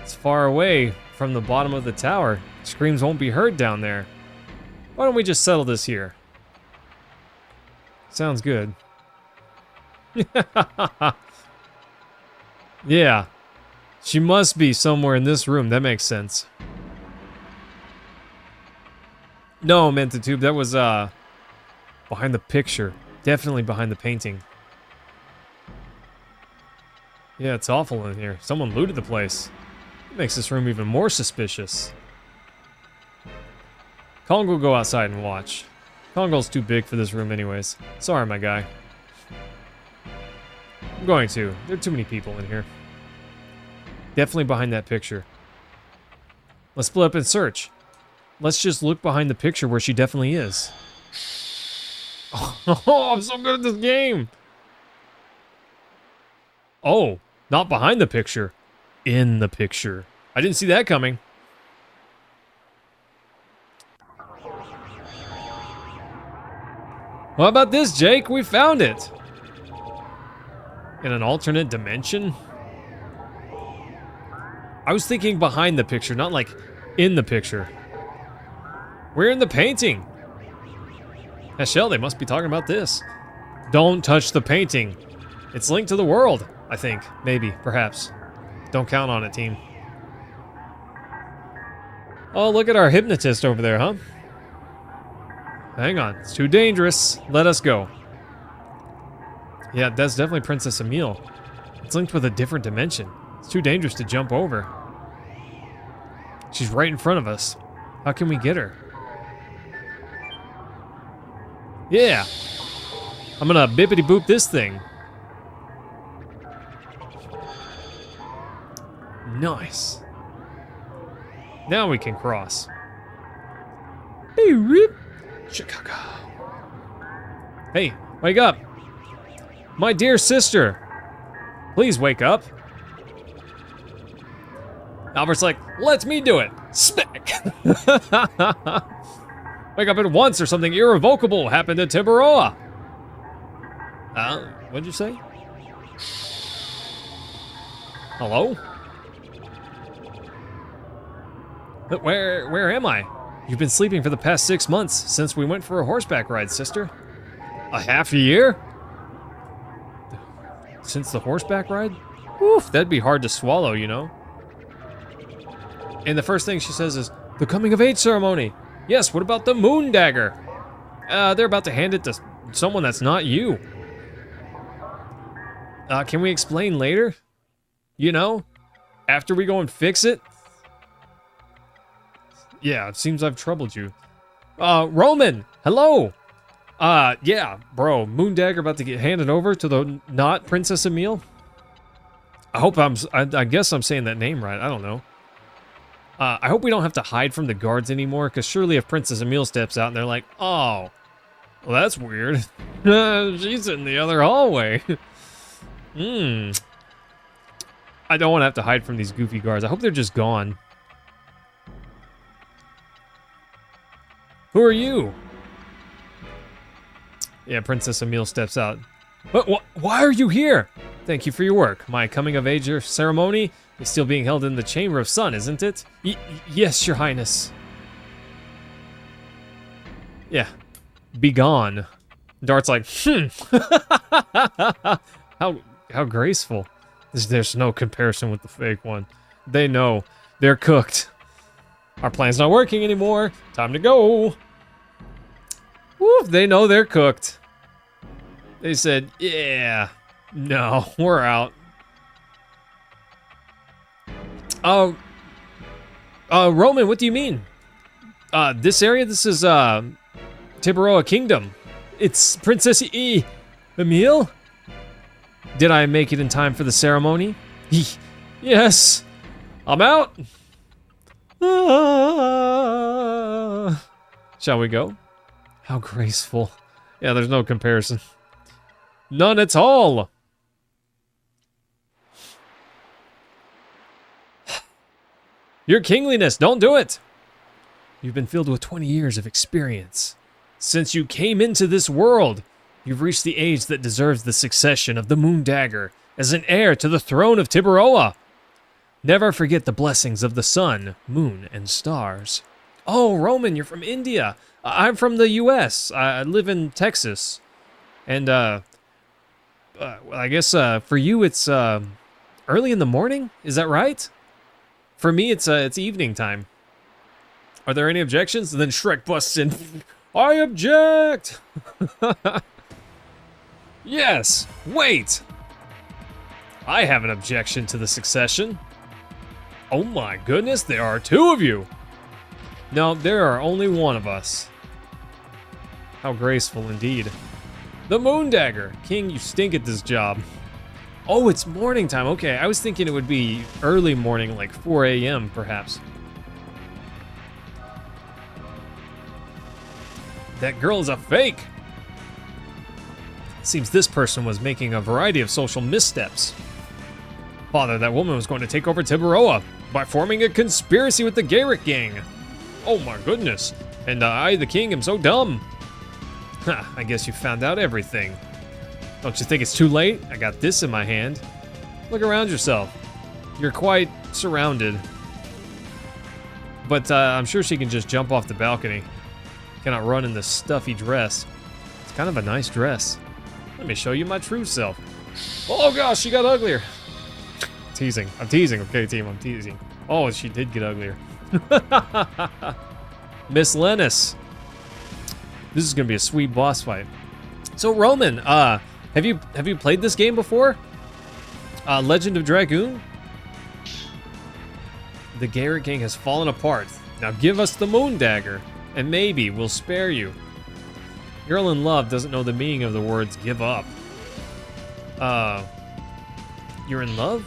It's far away from the bottom of the tower. Screams won't be heard down there. Why don't we just settle this here? Sounds good. Yeah. She must be somewhere in this room. That makes sense. No, Mentitube, that was behind the picture. Definitely behind the painting. Yeah, it's awful in here. Someone looted the place. It makes this room even more suspicious. Kong will go outside and watch. Kongol's too big for this room anyways. Sorry, my guy. I'm going to. There are too many people in here. Definitely behind that picture. Let's split up and search. Let's just look behind the picture where she definitely is. Oh, I'm so good at this game. Oh, not behind the picture. In the picture. I didn't see that coming. Well, how about this, Jake? We found it. In an alternate dimension? I was thinking behind the picture, not like in the picture. We're in the painting. Heshell, they must be talking about this. Don't touch the painting. It's linked to the world, I think. Maybe, perhaps. Don't count on it, team. Oh, look at our hypnotist over there, huh? Hang on, it's too dangerous. Let us go. Yeah, that's definitely Princess Emile. It's linked with a different dimension. It's too dangerous to jump over. She's right in front of us. How can we get her? Yeah. I'm gonna bippity boop this thing. Nice. Now we can cross. Hey, rip. Chicago. Hey, wake up. My dear sister. Please wake up. Albert's like, let me do it. Smack. Wake up at once or something irrevocable happened to Tiburoa. What'd you say? Hello? Where am I? You've been sleeping for the past 6 months since we went for a horseback ride, sister. A half a year? Since the horseback ride? Oof, that'd be hard to swallow, you know? And the first thing she says is, the coming of age ceremony. Yes, what about the moon dagger? They're about to hand it to someone that's not you. Can we explain later? You know? After we go and fix it? Yeah, it seems I've troubled you. Roman, hello! Yeah, bro, moon dagger about to get handed over to the not Princess Emile? I guess I'm saying that name right, I don't know. I hope we don't have to hide from the guards anymore, because surely if Princess Emile steps out and they're like, oh, well, that's weird. She's in the other hallway. I don't want to have to hide from these goofy guards. I hope they're just gone. Who are you? Yeah, Princess Emile steps out. Why are you here? Thank you for your work. My coming of age ceremony is still being held in the Chamber of Sun, isn't it? Yes, Your Highness. Yeah. Be gone. Dart's like, How graceful. There's no comparison with the fake one. They know. They're cooked. Our plan's not working anymore. Time to go. Woo, they know they're cooked. They said, yeah, no, we're out. Roman, what do you mean? This area, this is, Tiburoa Kingdom. It's Princess Emile? Did I make it in time for the ceremony? Yes. I'm out. Shall we go? How graceful. Yeah, there's no comparison. None at all. Your kingliness, don't do it. You've been filled with 20 years of experience. Since you came into this world, you've reached the age that deserves the succession of the Moon Dagger as an heir to the throne of Tiburoa. Never forget the blessings of the sun, moon, and stars. Oh, Roman, you're from India. I'm from the US. I live in Texas. And, I guess, for you it's, early in the morning? Is that right? For me, it's evening time. Are there any objections? And then Shrek busts in. I object! Yes, wait! I have an objection to the succession. Oh my goodness, there are two of you! No, there are only one of us. How graceful indeed. The Moon Dagger. King, you stink at this job. Oh, it's morning time. Okay, I was thinking it would be early morning, like 4 a.m. perhaps. That girl is a fake. Seems this person was making a variety of social missteps. Father, that woman was going to take over Tiburoa by forming a conspiracy with the Garrick gang. Oh my goodness. And I, the king, am so dumb. Ha, I guess you found out everything. Don't you think it's too late? I got this in my hand. Look around yourself. You're quite surrounded. But I'm sure she can just jump off the balcony. Cannot run in this stuffy dress. It's kind of a nice dress. Let me show you my true self. Oh gosh, she got uglier. Teasing. I'm teasing. Okay, team, I'm teasing. Oh, she did get uglier. Miss Lennis. This is gonna be a sweet boss fight. So Roman, have you played this game before? Legend of Dragoon? The Garrick gang has fallen apart. Now give us the Moon Dagger, and maybe we'll spare you. Girl in love doesn't know the meaning of the words give up. You're in love?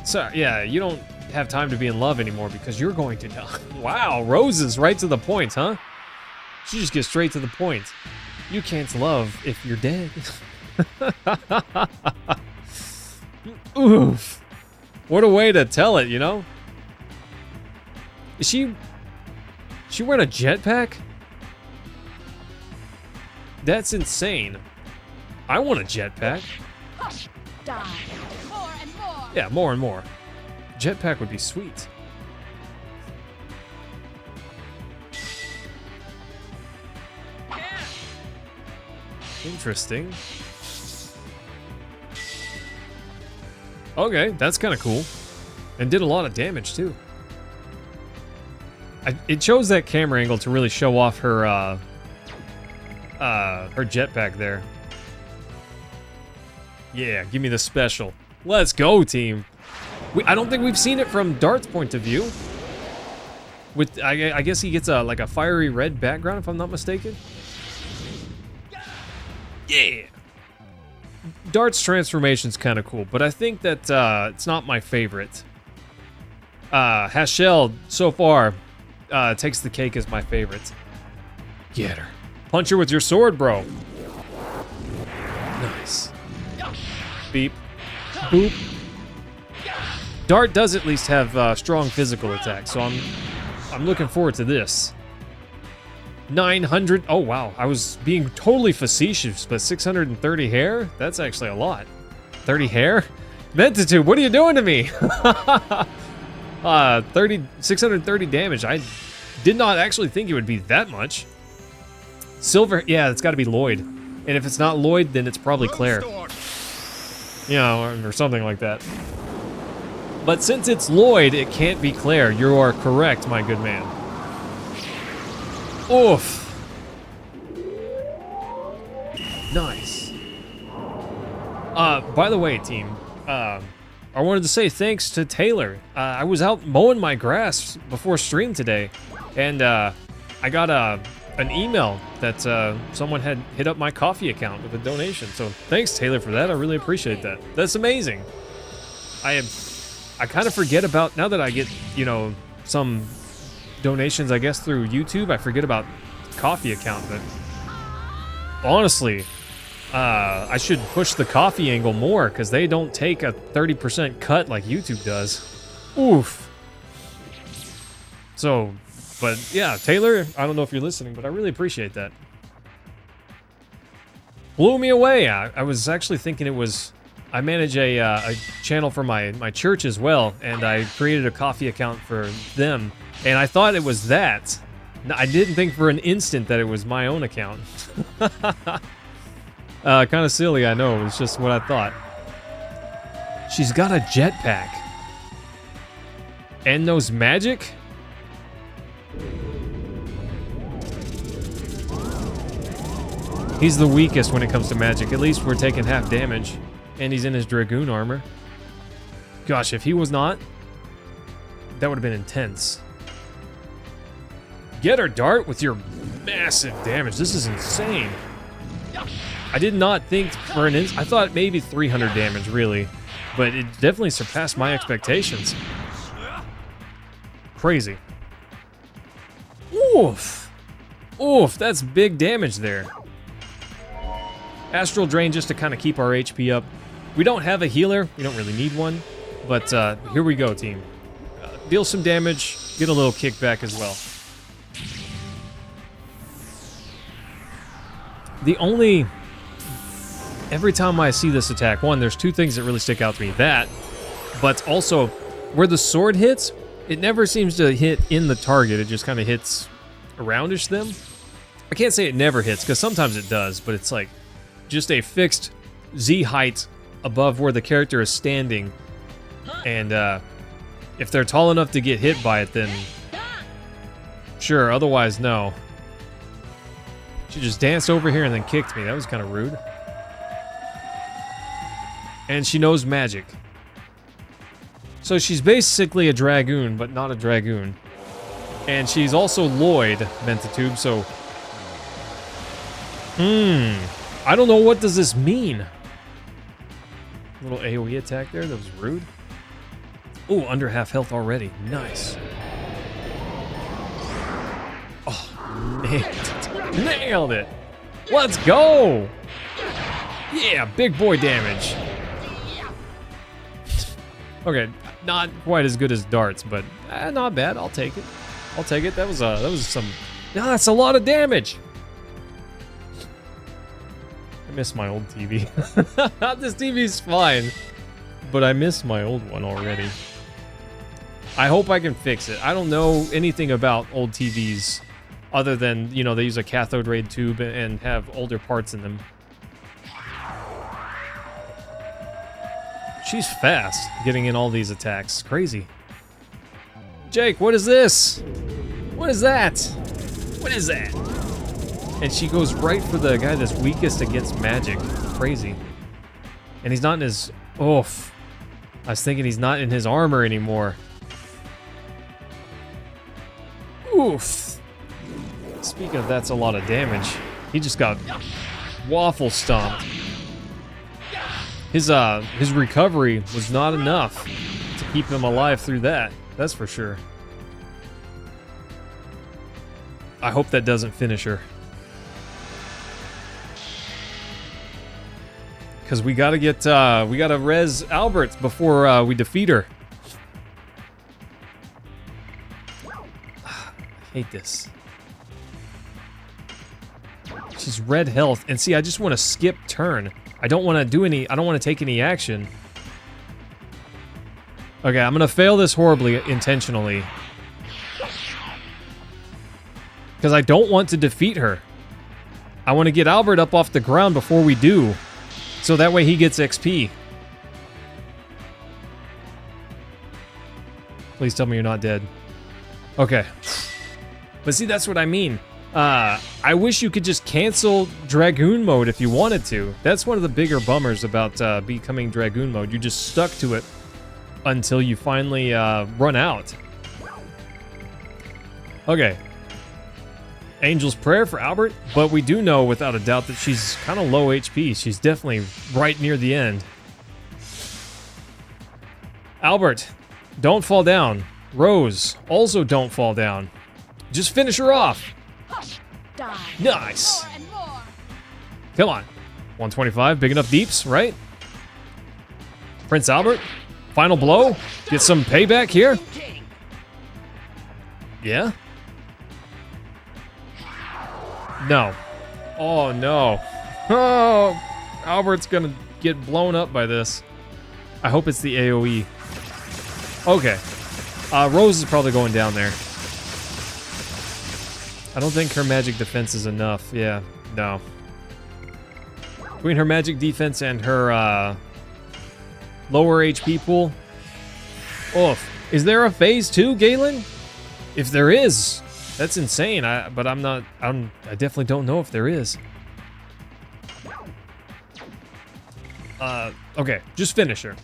So, yeah, you don't have time to be in love anymore because you're going to die. Wow, roses right to the point, huh? She just gets straight to the point. You can't love if you're dead. Oof. What a way to tell it, you know? Is she wearing a jetpack? That's insane. I want a jetpack. Die. More and more. Yeah, more and more. Jetpack would be sweet. Interesting. Okay, that's kind of cool. And did a lot of damage too. It chose that camera angle to really show off her jetpack there. Yeah, give me the special. Let's go, team. I don't think we've seen it from Dart's point of view. With I guess he gets like a fiery red background, if I'm not mistaken. Yeah. Dart's transformation's kind of cool, but I think that it's not my favorite. Hashel so far takes the cake as my favorite. Get her. Punch her with your sword, bro. Nice. Beep. Boop. Dart does at least have strong physical attacks, so I'm looking forward to this. 900. Oh wow, I was being totally facetious, but 630 hair? That's actually a lot. 30 hair? Mentitude, what are you doing to me? 630 damage. I did not actually think it would be that much. Silver, yeah, it's got to be Lloyd. And if it's not Lloyd, then it's probably Claire. You know, or something like that. But since it's Lloyd, it can't be Claire. You are correct, my good man. Oof. Nice. By the way, team, I wanted to say thanks to Taylor. I was out mowing my grass before stream today, and I got an email that someone had hit up my coffee account with a donation. So thanks, Taylor, for that. I really appreciate that. That's amazing. I kind of forget about, now that I get, you know, some donations, I guess, through YouTube, I forget about coffee account, but honestly, I should push the coffee angle more because they don't take a 30% cut like YouTube does. Oof. So, but yeah, Taylor, I don't know if you're listening, but I really appreciate that. Blew me away. I was actually thinking it was, I manage a channel for my church as well, and I created a coffee account for them, and I thought it was that. I didn't think for an instant that it was my own account. Kind of silly, I know. It's just what I thought. She's got a jetpack. And knows magic? He's the weakest when it comes to magic. At least we're taking half damage. And he's in his Dragoon armor. Gosh, if he was not, that would have been intense. Get her, Dart, with your massive damage. This is insane. I did not think for an instant. I thought maybe 300 damage, really. But it definitely surpassed my expectations. Crazy. Oof. Oof, that's big damage there. Astral Drain just to kind of keep our HP up. We don't have a healer. We don't really need one. But here we go, team. Deal some damage. Get a little kickback as well. The only... Every time I see this attack, one, there's two things that really stick out to me. That, but also, where the sword hits, it never seems to hit in the target. It just kind of hits aroundish them. I can't say it never hits, because sometimes it does, but it's like just a fixed Z height above where the character is standing. And if they're tall enough to get hit by it, then sure, otherwise, no. She just danced over here and then kicked me. That was kind of rude. And she knows magic. So she's basically a Dragoon, but not a Dragoon. And she's also Lloyd, Mentatube, so... I don't know, what does this mean? Little AoE attack there, that was rude. Ooh, under half health already. Nice. Oh, nailed it. Nailed it. Let's go! Yeah, big boy damage. Okay, not quite as good as darts, but not bad. I'll take it. I'll take it. That was some. No, that's a lot of damage. I miss my old TV. This TV's fine, but I miss my old one already. I hope I can fix it. I don't know anything about old TVs, other than, you know, they use a cathode ray tube and have older parts in them. She's fast getting in all these attacks. Crazy. Jake, what is this? What is that? What is that? And she goes right for the guy that's weakest against magic. Crazy. And he's not in his... Oof. I was thinking he's not in his armor anymore. Oof. Speaking of, that's a lot of damage. He just got waffle stomped. His recovery was not enough to keep him alive through that. That's for sure. I hope that doesn't finish her. Because we gotta get, we gotta res Albert before we defeat her. I hate this. She's red health. And see, I just want to skip turn. I don't want to do any, I don't want to take any action. Okay, I'm gonna fail this horribly intentionally. Because I don't want to defeat her. I want to get Albert up off the ground before we do. So that way he gets XP. Please tell me you're not dead. Okay. But see, that's what I mean. I wish you could just cancel Dragoon mode if you wanted to. That's one of the bigger bummers about becoming Dragoon mode. You're just stuck to it until you finally run out. Okay. Angel's Prayer for Albert, but we do know without a doubt that she's kind of low HP. She's definitely right near the end. Albert, don't fall down. Rose, also don't fall down. Just finish her off. Die. Nice. More and more. Come on. 125, big enough deeps, right? Prince Albert, final blow. Get some payback here. Yeah? No. Oh, no. Oh, Albert's gonna get blown up by this. I hope it's the AoE. Okay. Rose is probably going down there. I don't think her magic defense is enough. Yeah, no. Between her magic defense and her lower HP pool. Oof. Is there a phase 2, Galen? If there is, that's insane. But I definitely don't know if there is. Okay, just finish her.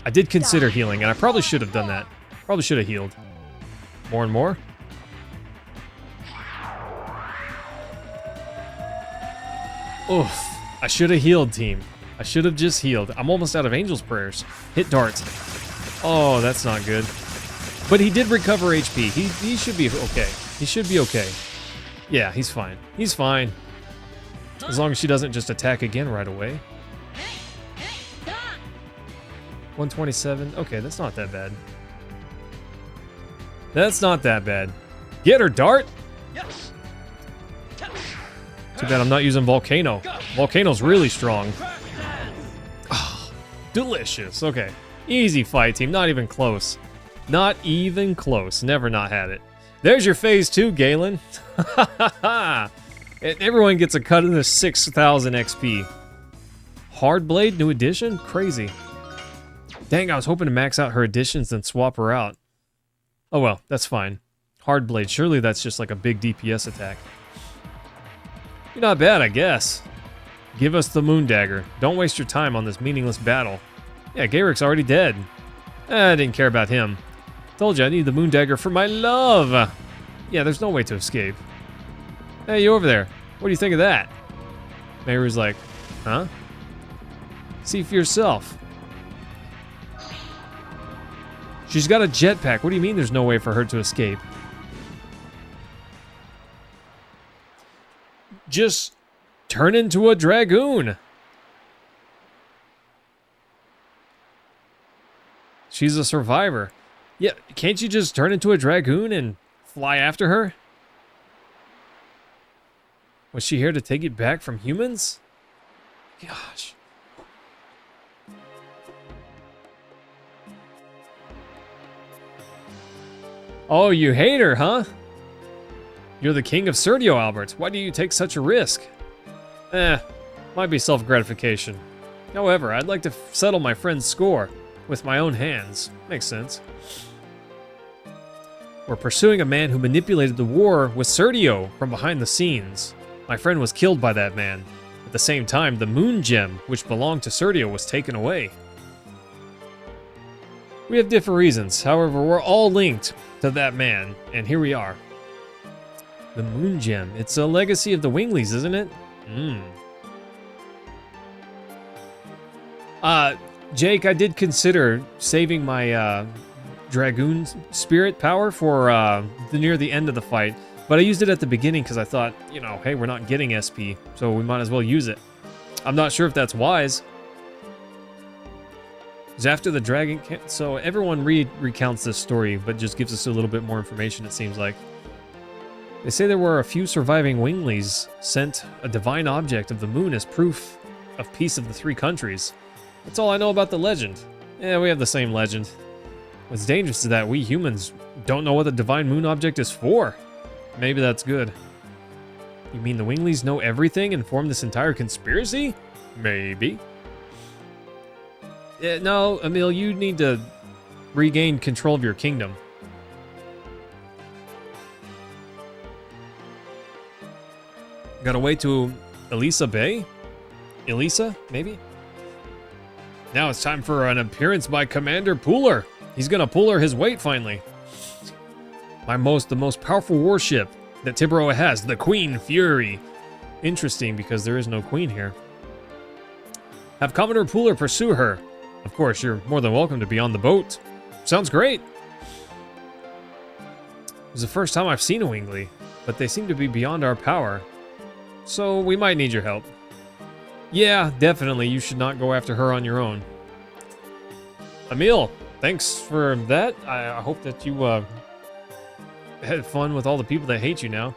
I did consider healing, and I probably should have done that. Probably should have healed. More and more. Oof. I should have healed, team. I should have just healed. I'm almost out of Angel's Prayers. Hit darts. Oh, that's not good. But he did recover HP. He should be okay. He should be okay. Yeah, he's fine. He's fine. As long as she doesn't just attack again right away. 127. Okay, that's not that bad. That's not that bad. Get her, Dart! Yes. Too bad I'm not using Volcano. Volcano's really strong. Oh, delicious. Okay. Easy fight, team. Not even close. Not even close. Never not had it. There's your phase 2, Galen. Everyone gets a cut of the 6,000 XP. Hardblade, new edition? Crazy. Dang, I was hoping to max out her additions and swap her out. Oh well, that's fine. Hardblade, surely that's just like a big DPS attack. You're not bad, I guess. Give us the Moon Dagger. Don't waste your time on this meaningless battle. Yeah, Garrick's already dead. I didn't care about him. Told you I need the Moon Dagger for my love. Yeah, there's no way to escape. Hey, you over there. What do you think of that? Mayru's like, huh? See for yourself. She's got a jetpack. What do you mean there's no way for her to escape? Just turn into a Dragoon. She's a survivor. Yeah, can't you just turn into a Dragoon and fly after her? Was she here to take it back from humans? Gosh. Oh, you hate her, huh? You're the king of Serdio, Albert. Why do you take such a risk? Might be self-gratification. However, I'd like to settle my friend's score with my own hands. Makes sense. We're pursuing a man who manipulated the war with Serdio from behind the scenes. My friend was killed by that man. At the same time, the moon gem, which belonged to Serdio, was taken away. We have different reasons. However, we're all linked to that man, and here we are. The moon gem. It's a legacy of the Winglies, isn't it? Jake, I did consider saving my Dragoon spirit power for near the end of the fight, but I used it at the beginning because I thought, you know, hey, we're not getting SP, so we might as well use it. I'm not sure if that's wise. It's after the dragon, so everyone recounts this story, but just gives us a little bit more information, it seems like. They say there were a few surviving Winglies sent a divine object of the moon as proof of peace of the three countries. That's all I know about the legend. Yeah, we have the same legend. What's dangerous is that we humans don't know what the divine moon object is for. Maybe that's good. You mean the Winglies know everything and form this entire conspiracy? Maybe. No, Emil, you need to regain control of your kingdom. Got away to Elisa Bay? Elisa, maybe? Now it's time for an appearance by Commander Pooler. He's gonna Pooler his weight finally. The most powerful warship that Tiburoa has, the Queen Fury. Interesting, because there is no queen here. Have Commodore Pooler pursue her. Of course, you're more than welcome to be on the boat. Sounds great. It's the first time I've seen a Wingly, but they seem to be beyond our power. So we might need your help. Yeah, definitely, you should not go after her on your own. Emil, thanks for that. I hope that you had fun with all the people that hate you now.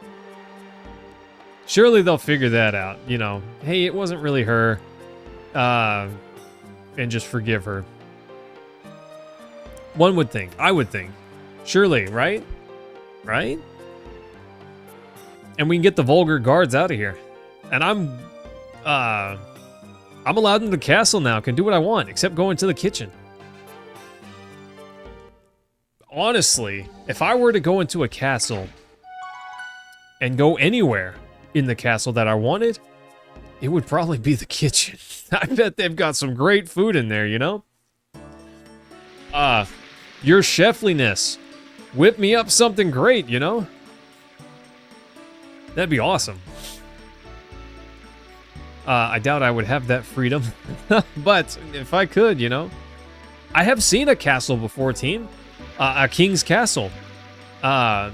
Surely they'll figure that out, you know. Hey, it wasn't really her. And just forgive her. One would think. I would think. Surely, right? Right? And we can get the vulgar guards out of here. And I'm allowed in the castle now. Can do what I want, except go into the kitchen. Honestly, if I were to go into a castle and go anywhere in the castle that I wanted, it would probably be the kitchen. I bet they've got some great food in there, you know? Your chefliness. Whip me up something great, you know? That'd be awesome. I doubt I would have that freedom. But if I could, you know? I have seen a castle before, team. A king's castle. I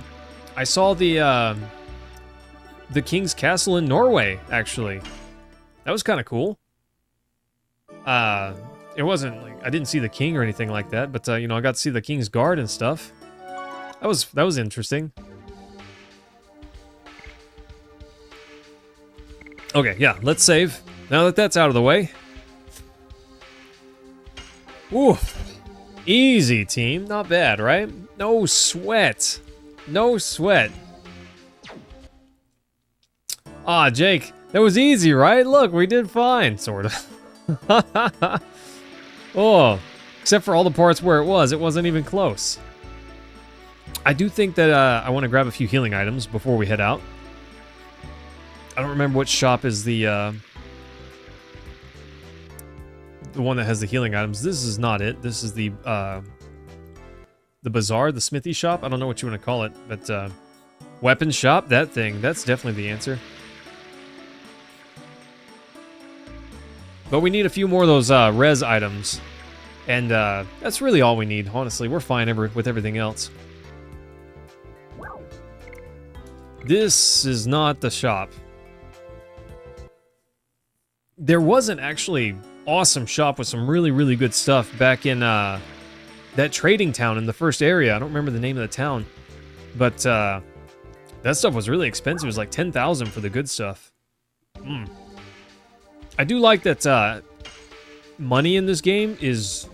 saw the king's castle in Norway, actually. That was kind of cool. It wasn't like I didn't see the king or anything like that, but you know, I got to see the king's guard and stuff. That was interesting. Okay, yeah, let's save. Now that that's out of the way. Ooh. Easy, team. Not bad, right? No sweat. No sweat. Ah, Jake, that was easy, right? Look, we did fine, sort of. Oh, except for all the parts where it wasn't even close. I do think that I want to grab a few healing items before we head out. I don't remember which shop is the one that has the healing items. This is not it. This is the bazaar, the smithy shop. I don't know what you want to call it, but weapon shop, that thing. That's definitely the answer. But we need a few more of those res items. And that's really all we need, honestly. We're fine with everything else. This is not the shop. There was an actually awesome shop with some really, really good stuff back in that trading town in the first area. I don't remember the name of the town. But that stuff was really expensive. It was like 10,000 for the good stuff. I do like that money in this game is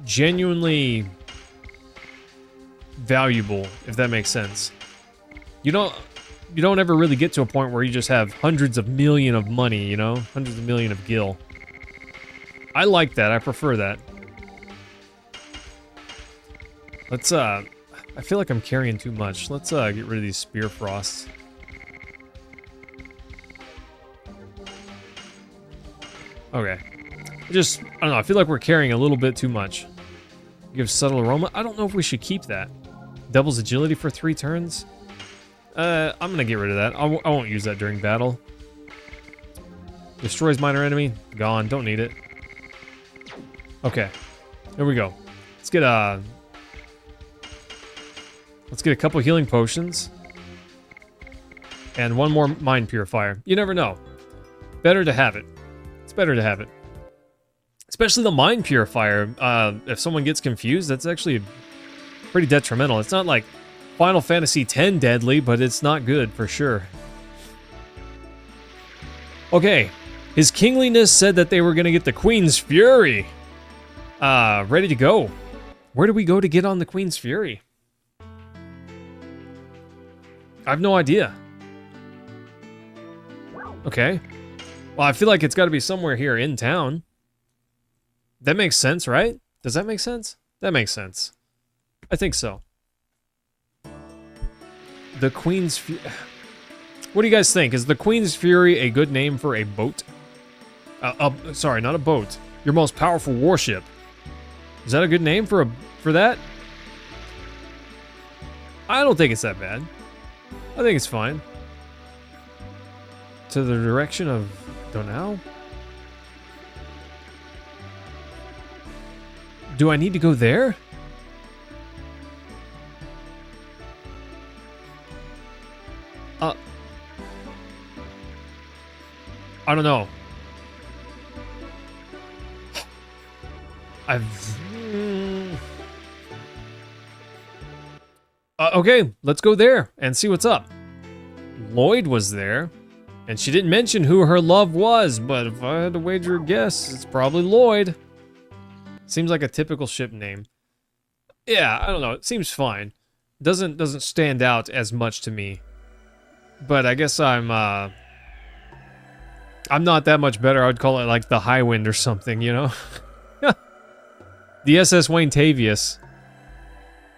genuinely valuable, if that makes sense. You don't ever really get to a point where you just have hundreds of million of money, you know? Hundreds of million of gil. I like that. I prefer that. Let's, I feel like I'm carrying too much. Let's, get rid of these spear frosts. Okay. I don't know, I feel like we're carrying a little bit too much. Gives subtle aroma. I don't know if we should keep that. Doubles agility for 3 turns. I'm gonna get rid of that. I won't use that during battle. Destroys minor enemy. Gone. Don't need it. Okay. There we go. Let's get a couple healing potions. And one more mind purifier. You never know. Better to have it. It's better to have it. Especially the mind purifier. If someone gets confused, that's actually pretty detrimental. It's not like Final Fantasy X deadly, but it's not good for sure. Okay. His Kingliness said that they were going to get the Queen's Fury. Ready to go. Where do we go to get on the Queen's Fury? I have no idea. Okay. Well, I feel like it's got to be somewhere here in town. That makes sense, right? Does that make sense? That makes sense. I think so. The Queen's Fury. What do you guys think? Is the Queen's Fury a good name for a boat? Sorry, not a boat. Your most powerful warship. Is that a good name for that? I don't think it's that bad. I think it's fine. To the direction of Donau? Do I need to go there? I don't know. Okay, let's go there and see what's up. Lloyd was there, and she didn't mention who her love was, but if I had to wager a guess, it's probably Lloyd. Seems like a typical ship name. Yeah, I don't know. It seems fine. Doesn't stand out as much to me. But I guess I'm not that much better. I would call it like the High Wind or something, you know? The SS Wayne Tavius.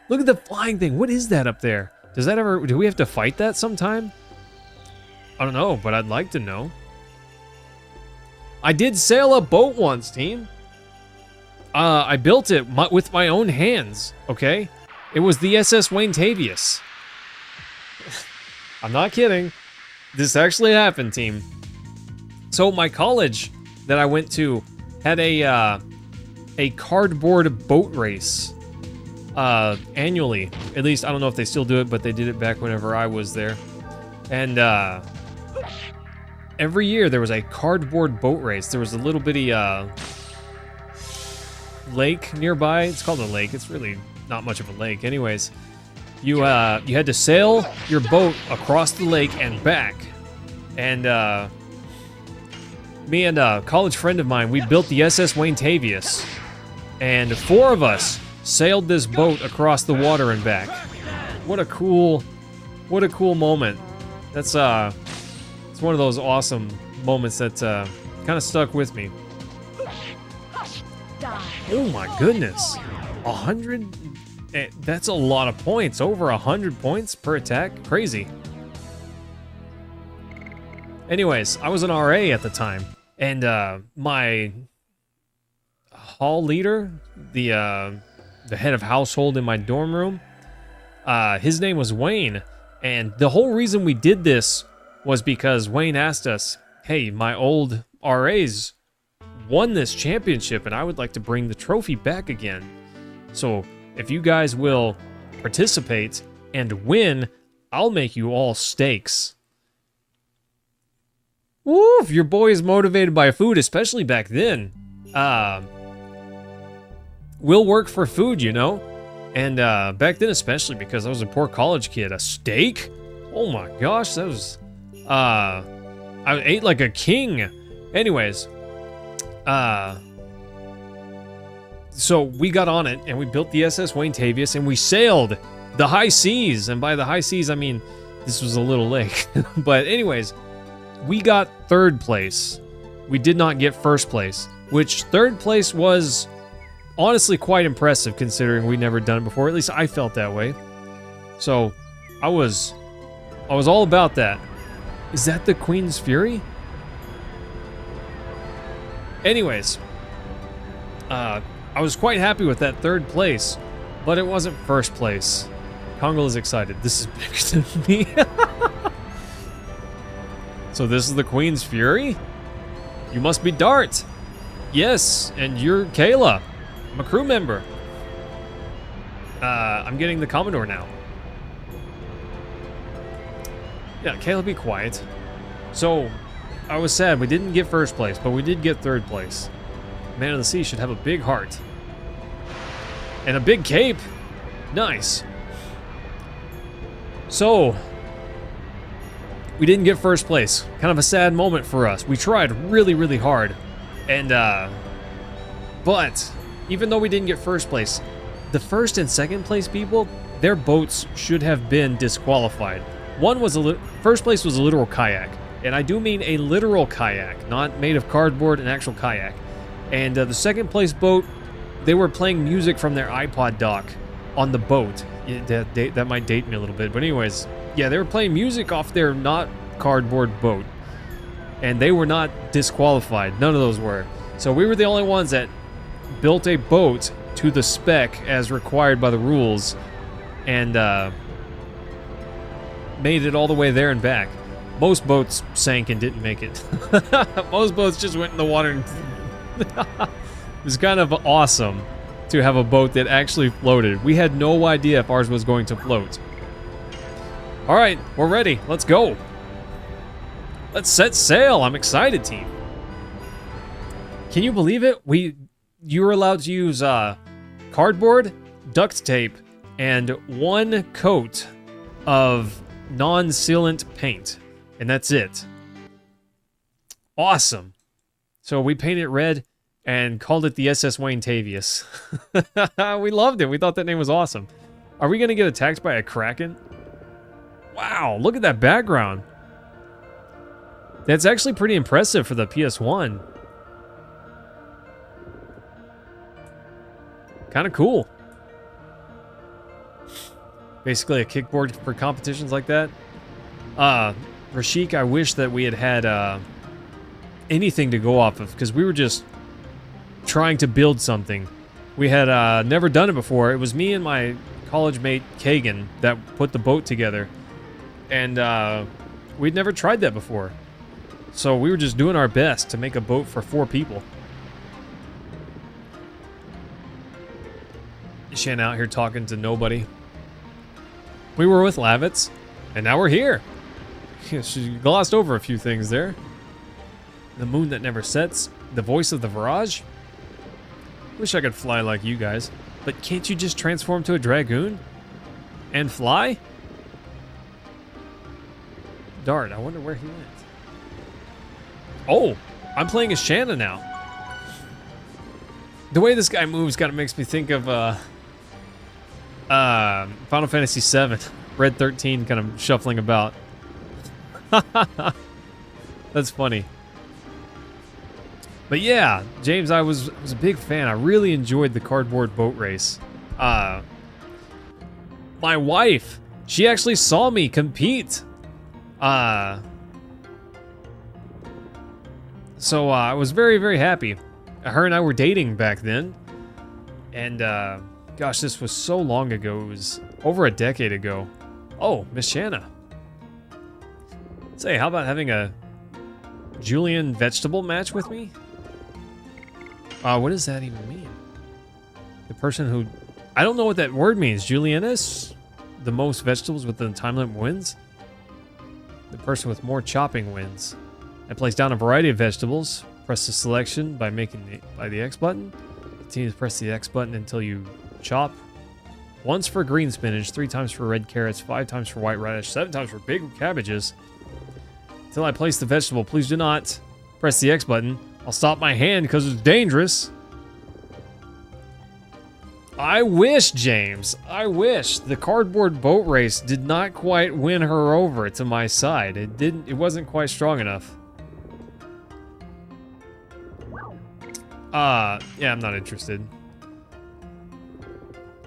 Look at the flying thing. What is that up there? Do we have to fight that sometime? I don't know, but I'd like to know. I did sail a boat once, team. I built it with my own hands, okay? It was the SS Wayne Tavius. I'm not kidding. This actually happened, team. So my college that I went to had a cardboard boat race annually. At least, I don't know if they still do it, but they did it back whenever I was there. And every year there was a cardboard boat race. There was a little bitty lake nearby. It's called a lake. It's really not much of a lake. Anyways, you had to sail your boat across the lake and back. And me and a college friend of mine, we built the SS Wayne Tavius. And 4 of us sailed this boat across the water and back. What a cool moment. That's it's one of those awesome moments that kind of stuck with me. Oh my goodness. 100, that's a lot of points. Over 100 points per attack. Crazy. Anyways, I was an RA at the time, and my hall leader, the head of household in my dorm room, his name was Wayne, and the whole reason we did this was because Wayne asked us, hey, my old RAs won this championship, and I would like to bring the trophy back again. So if you guys will participate and win, I'll make you all steaks. Woo, your boy is motivated by food, especially back then. We'll work for food, you know? And back then especially, because I was a poor college kid. A steak? Oh my gosh, that was... I ate like a king. Anyways, so we got on it, and we built the SS Wayne Tavius, and we sailed the high seas. And by the high seas, I mean, this was a little lake. But anyways, we got 3rd place. We did not get 1st place, which 3rd place was honestly quite impressive considering we'd never done it before. At least I felt that way. So I was all about that. Is that the Queen's Fury? Anyways, I was quite happy with that 3rd place, but it wasn't 1st place. Kongal is excited. This is bigger than me. So this is the Queen's Fury? You must be Dart. Yes, and you're Kayla. I'm a crew member. I'm getting the Commodore now. Yeah, Kayla, be quiet. So, I was sad we didn't get 1st place, but we did get 3rd place. Man of the Sea should have a big heart. And a big cape. Nice. So, we didn't get 1st place. Kind of a sad moment for us. We tried really, really hard. And, but, even though we didn't get 1st place, the 1st and 2nd place people, their boats should have been disqualified. 1st place was a literal kayak. And I do mean a literal kayak, not made of cardboard, an actual kayak. And the 2nd place boat they were playing music from their iPod dock on the boat. That might date me a little bit, but anyways, yeah, they were playing music off their not cardboard boat, and they were not disqualified. None of those were. So we were the only ones that built a boat to the spec as required by the rules, and made it all the way there and back. Most boats sank and didn't make it. Most boats just went in the water. And it was kind of awesome to have a boat that actually floated. We had no idea if ours was going to float. All right, we're ready. Let's go. Let's set sail. I'm excited, team. Can you believe it? You were allowed to use cardboard, duct tape, and one coat of non-sealant paint, and that's it. Awesome. So we painted it red and called it the SS Wayne Tavius. We loved it. We thought that name was awesome. Are we gonna get attacked by a kraken? Wow, look at that background. That's actually pretty impressive for the PS1. Kind of cool. Basically a kickboard for competitions like that. Rashik, I wish that we had anything to go off of, because we were just trying to build something. We had never done it before. It was me and my college mate Kagan that put the boat together, and we'd never tried that before. So we were just doing our best to make a boat for 4 people. Shannon out here talking to nobody. We were with Lavitz, and now we're here. She glossed over a few things there. The moon that never sets. The voice of the Virage. Wish I could fly like you guys. But can't you just transform to a Dragoon? And fly? Dart, I wonder where he went. Oh, I'm playing as Shanna now. The way this guy moves kind of makes me think of Final Fantasy VII. Red 13 kind of shuffling about. That's funny. But yeah, James, I was a big fan. I really enjoyed the cardboard boat race. My wife, she actually saw me compete. So I was very, very happy. Her and I were dating back then. And gosh, this was so long ago. It was over a decade ago. Oh, Miss Shanna. Say, how about having a Julian vegetable match with me? What does that even mean? The person who... I don't know what that word means. Julianus? The most vegetables within the time limit wins? The person with more chopping wins. I place down a variety of vegetables. Press the selection by the X button. Continue to press the X button until you chop. Once for green spinach, 3 times for red carrots, 5 times for white radish, 7 times for big cabbages. Until I place the vegetable, please do not press the X button. I'll stop my hand because it's dangerous. I wish, James, I wish the cardboard boat race did not quite win her over to my side. It wasn't quite strong enough. Yeah, I'm not interested.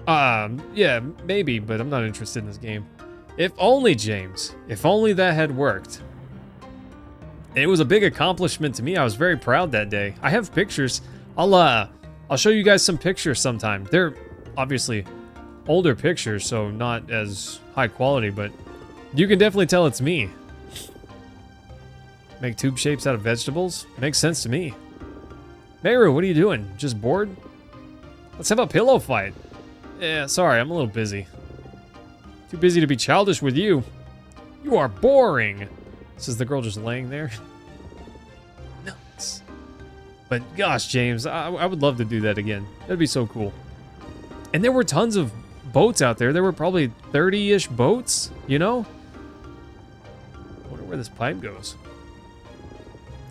Yeah, maybe, but I'm not interested in this game. If only, James, if only that had worked. It was a big accomplishment to me. I was very proud that day. I have pictures. I'll show you guys some pictures sometime. They're obviously older pictures, so not as high quality, but you can definitely tell it's me. Make tube shapes out of vegetables? Makes sense to me. Meru, what are you doing? Just bored? Let's have a pillow fight. Yeah, sorry, I'm a little busy. Too busy to be childish with you. You are boring. Says the girl just laying there. Nuts. But gosh, James, I would love to do that again. That'd be so cool. And there were tons of boats out there. There were probably 30-ish boats, you know? I wonder where this pipe goes.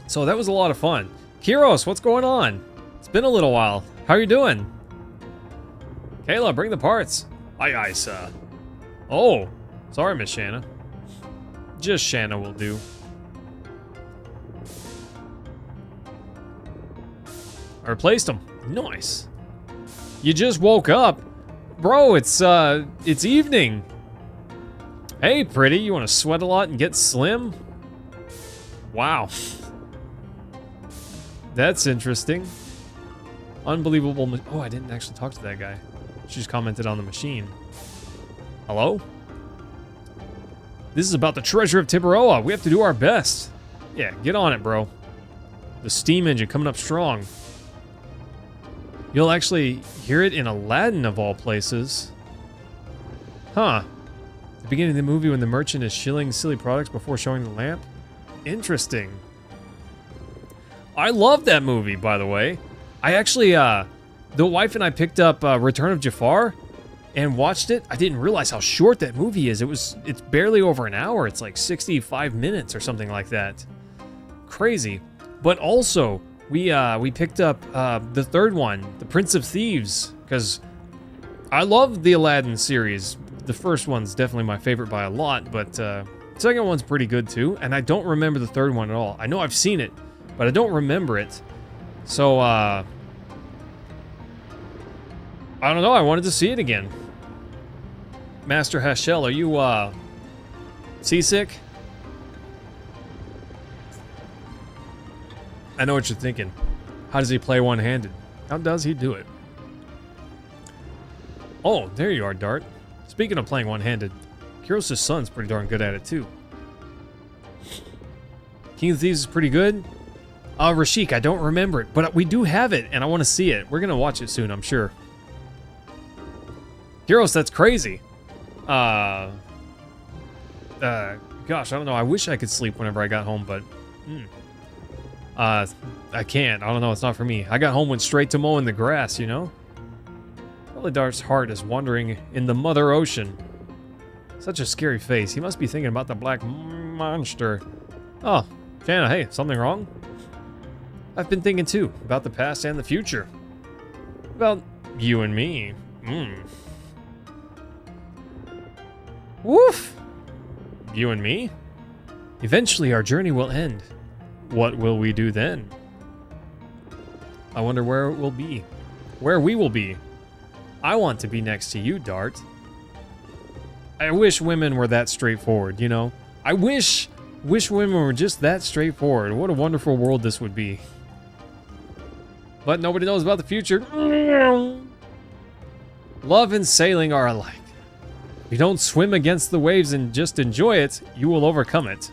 So that was a lot of fun. Kiros, what's going on? It's been a little while. How are you doing? Kayla, bring the parts. Aye, aye, sir. Oh, sorry, Miss Shanna. Just Shanna will do. I replaced them. Nice. You just woke up? Bro, it's evening. Hey, pretty, you want to sweat a lot and get slim? Wow. That's interesting. Unbelievable. Oh, I didn't actually talk to that guy. She just commented on the machine. Hello? This is about the treasure of Tiburoa. We have to do our best. Yeah, get on it, bro. The steam engine coming up strong. You'll actually hear it in Aladdin of all places. Huh. The beginning of the movie when the merchant is shilling silly products before showing the lamp? Interesting. I love that movie, by the way. I actually, the wife and I picked up Return of Jafar and watched it. I didn't realize how short that movie is. It's barely over an hour. It's like 65 minutes or something like that. Crazy. But also, we picked up the third one, The Prince of Thieves, because I love the Aladdin series. The first one's definitely my favorite by a lot, but the second one's pretty good too, and I don't remember the third one at all. I know I've seen it, but I don't remember it. So, I don't know, I wanted to see it again. Master Hashel, are you, seasick? I know what you're thinking. How does he play one-handed? How does he do it? Oh, there you are, Dart. Speaking of playing one-handed, Kiros' son's pretty darn good at it, too. King of Thieves is pretty good. Rashik, I don't remember it, but we do have it, and I want to see it. We're going to watch it soon, I'm sure. Kiros, that's crazy. Gosh, I don't know. I wish I could sleep whenever I got home, but... I can't. I don't know. It's not for me. I got home, went straight to mowing the grass, you know? Probably Dart's heart is wandering in the Mother Ocean. Such a scary face. He must be thinking about the black monster. Oh, Shanna, hey, something wrong? I've been thinking too, about the past and the future. About you and me. Woof! You and me? Eventually our journey will end. What will we do then? I wonder where it will be. Where we will be. I want to be next to you, Dart. I wish women were that straightforward, you know? I wish women were just that straightforward. What a wonderful world this would be. But nobody knows about the future. Love and sailing are alike. If you don't swim against the waves and just enjoy it, you will overcome it.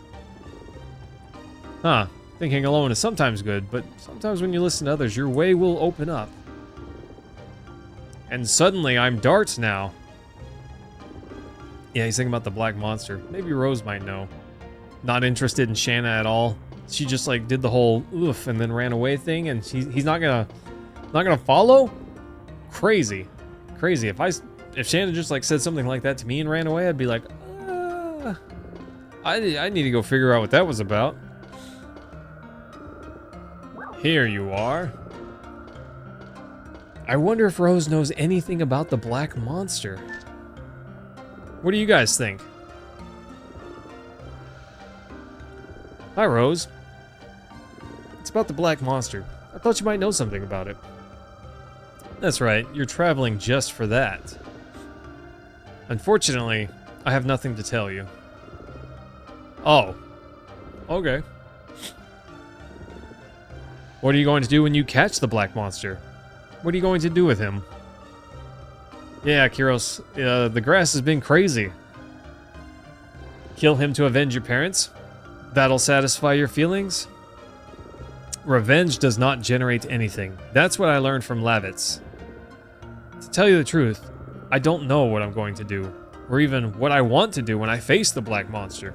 Huh. Thinking alone is sometimes good, but sometimes when you listen to others, your way will open up. And suddenly, I'm Dart now. Yeah, he's thinking about the black monster. Maybe Rose might know. Not interested in Shanna at all. She just like did the whole oof and then ran away thing, and he's not gonna follow. Crazy. If Shanna just like said something like that to me and ran away, I'd be like, I need to go figure out what that was about. Here you are. I wonder if Rose knows anything about the black monster. What do you guys think? Hi, Rose. It's about the black monster. I thought you might know something about it. That's right, you're traveling just for that. Unfortunately, I have nothing to tell you. Oh. Okay. What are you going to do when you catch the black monster? What are you going to do with him? Yeah, Kiros, the grass has been crazy. Kill him to avenge your parents? That'll satisfy your feelings? Revenge does not generate anything. That's what I learned from Lavitz. To tell you the truth, I don't know what I'm going to do, or even what I want to do when I face the black monster.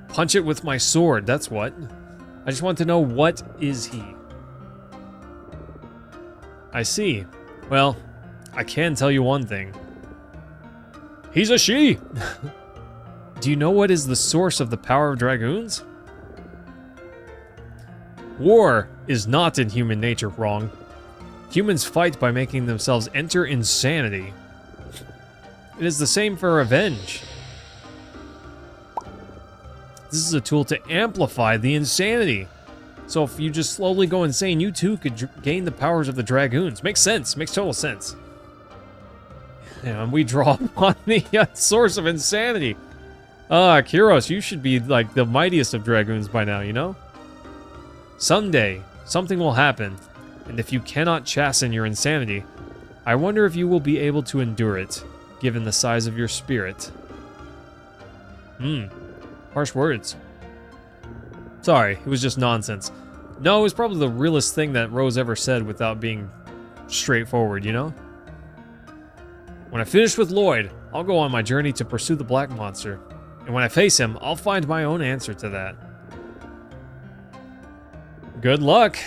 Punch it with my sword, that's what. I just want to know, what is he? I see. Well, I can tell you one thing. He's a she! Do you know what is the source of the power of Dragoons? War is not in human nature, wrong. Humans fight by making themselves enter insanity. It is the same for revenge. This is a tool to amplify the insanity. So if you just slowly go insane, you too could gain the powers of the Dragoons. Makes sense. Makes total sense. And we draw upon the source of insanity. Kyros, you should be like the mightiest of dragoons by now, you know? Someday, something will happen, and if you cannot chasten your insanity, I wonder if you will be able to endure it, given the size of your spirit. Harsh words. Sorry, it was just nonsense. No, it was probably the realest thing that Rose ever said without being straightforward, you know? When I finish with Lloyd, I'll go on my journey to pursue the Black Monster. And when I face him, I'll find my own answer to that. Good luck.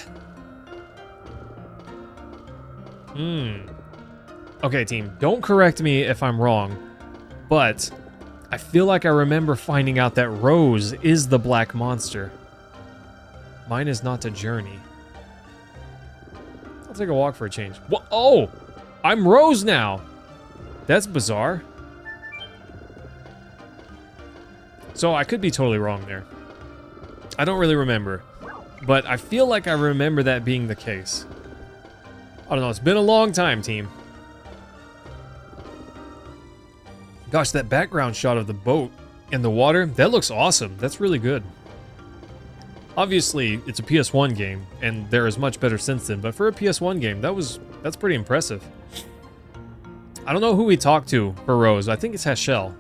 Okay, team, don't correct me if I'm wrong, but I feel like I remember finding out that Rose is the Black Monster. Mine is not a journey. I'll take a walk for a change. What? Oh! I'm Rose now! That's bizarre. So I could be totally wrong there. I don't really remember. But I feel like I remember that being the case. I don't know, it's been a long time, team. Gosh, that background shot of the boat in the water, that looks awesome. That's really good. Obviously, it's a PS1 game, and there is much better since then, but for a PS1 game, that's pretty impressive. I don't know who we talked to for Rose. I think it's Hashel.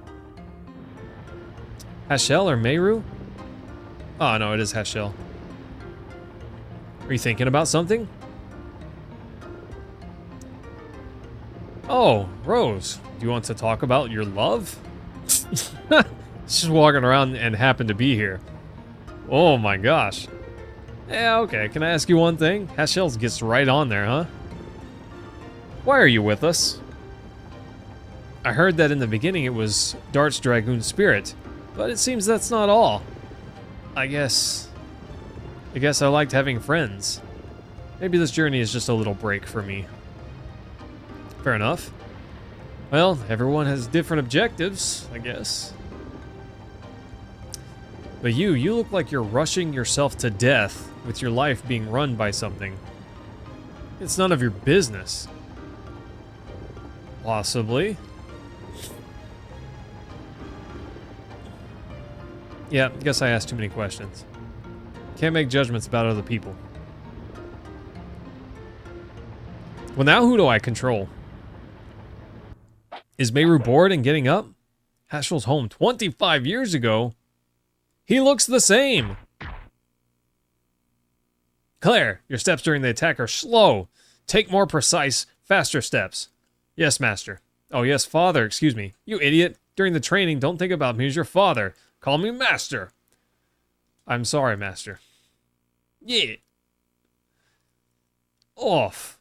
Hashel or Meru? Oh, no, it is Hashel. Are you thinking about something? Oh, Rose, do you want to talk about your love? Just walking around and happened to be here. Oh my gosh. Yeah, okay, can I ask you one thing? Hashel gets right on there, huh? Why are you with us? I heard that in the beginning it was Dart's Dragoon spirit, but it seems that's not all. I guess I liked having friends. Maybe this journey is just a little break for me. Fair enough. Well, everyone has different objectives, I guess. But you look like you're rushing yourself to death with your life being run by something. It's none of your business. Possibly. Yeah, guess I asked too many questions. Can't make judgments about other people. Well, now who do I control? Is Meru bored and getting up? Hashel's home 25 years ago. He looks the same. Claire, your steps during the attack are slow. Take more precise, faster steps. Yes, master. Oh, yes, father, excuse me. You idiot. During the training, don't think about me as your father. Call me master. I'm sorry, master. Yeah. Off.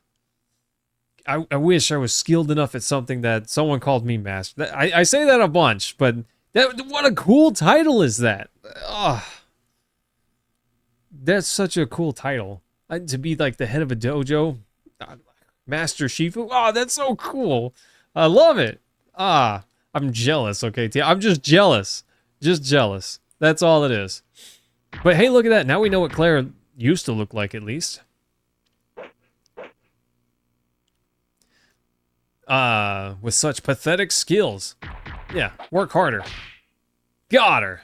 I wish I was skilled enough at something that someone called me master. I say that a bunch, but what a cool title is that? That's such a cool title. To be like the head of a dojo. Master Shifu. Oh, that's so cool. I love it. I'm jealous, okay? I'm just jealous. Just jealous. That's all it is. But hey, look at that. Now we know what Claire used to look like, at least. With such pathetic skills. Yeah, work harder. Got her.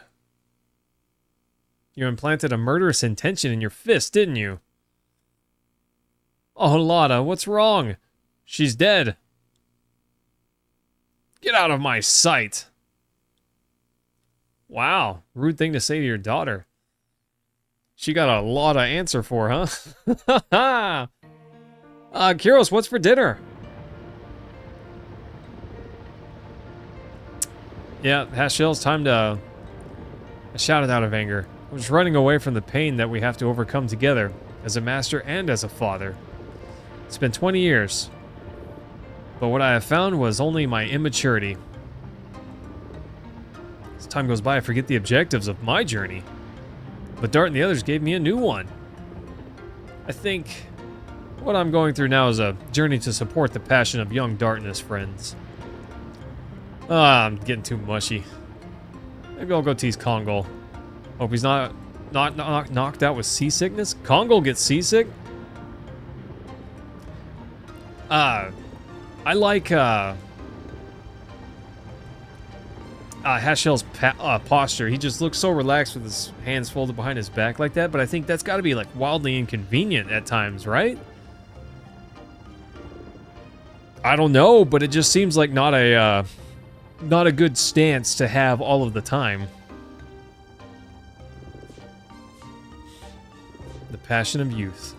You implanted a murderous intention in your fist, didn't you? Oh, Lotta, what's wrong? She's dead. Get out of my sight. Wow, rude thing to say to your daughter. She got a lot of answer for, huh? Kyros, what's for dinner? Yeah, Hashel's time to... I shouted out of anger. I was running away from the pain that we have to overcome together, as a master and as a father. It's been 20 years. But what I have found was only my immaturity. As time goes by, I forget the objectives of my journey. But Dart and the others gave me a new one. I think what I'm going through now is a journey to support the passion of young Dart and his friends. I'm getting too mushy. Maybe I'll go tease Kongol. Hope he's not knocked out with seasickness. Kongol gets seasick? I like Hashell's posture. He just looks so relaxed with his hands folded behind his back like that, but I think that's got to be like wildly inconvenient at times, right? I don't know, but it just seems like not a good stance to have all of the time. The passion of youth.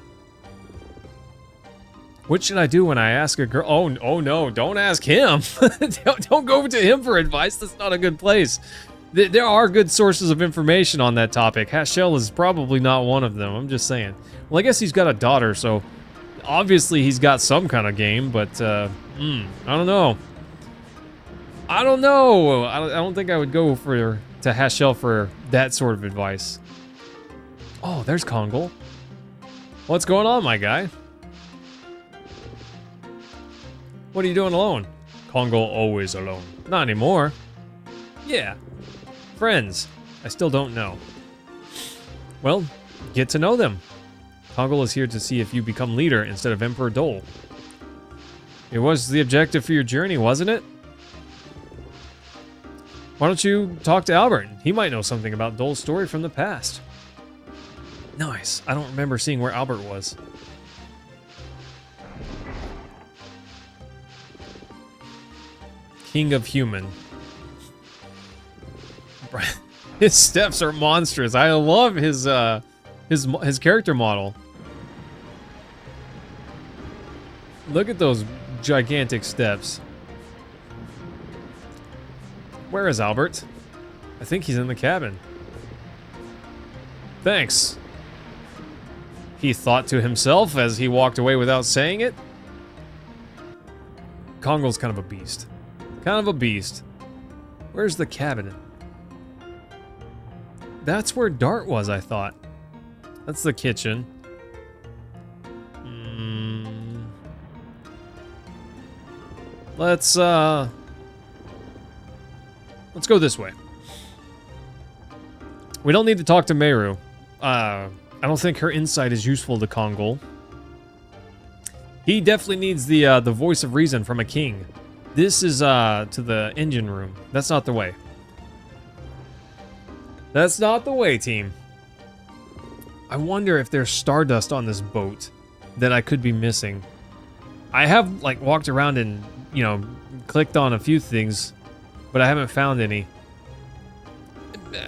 What should I do when I ask a girl? Oh no, don't ask him. don't go to him for advice. That's not a good place. There are good sources of information on that topic. Hashell is probably not one of them. I'm just saying. Well, I guess he's got a daughter, so obviously he's got some kind of game, but I don't know. I don't know. I don't think I would go to Hashell for that sort of advice. Oh, there's Kongol. What's going on, my guy? What are you doing alone? Kongol always alone. Not anymore. Yeah. Friends. I still don't know. Well, get to know them. Kongol is here to see if you become leader instead of Emperor Dole. It was the objective for your journey, wasn't it? Why don't you talk to Albert? He might know something about Dole's story from the past. Nice. I don't remember seeing where Albert was. King of Human. His steps are monstrous. I love his character model. Look at those gigantic steps. Where is Albert? I think he's in the cabin. Thanks. He thought to himself as he walked away without saying it. Kongol's kind of a beast. Kind of a beast. Where's the cabin? That's where Dart was, I thought. That's the kitchen. Let's go this way. We don't need to talk to Meru. I don't think her insight is useful to Kongol. He definitely needs the voice of reason from a king. This is to the engine room. That's not the way. That's not the way, team. I wonder if there's stardust on this boat that I could be missing. I have like walked around and, you know, clicked on a few things, but I haven't found any.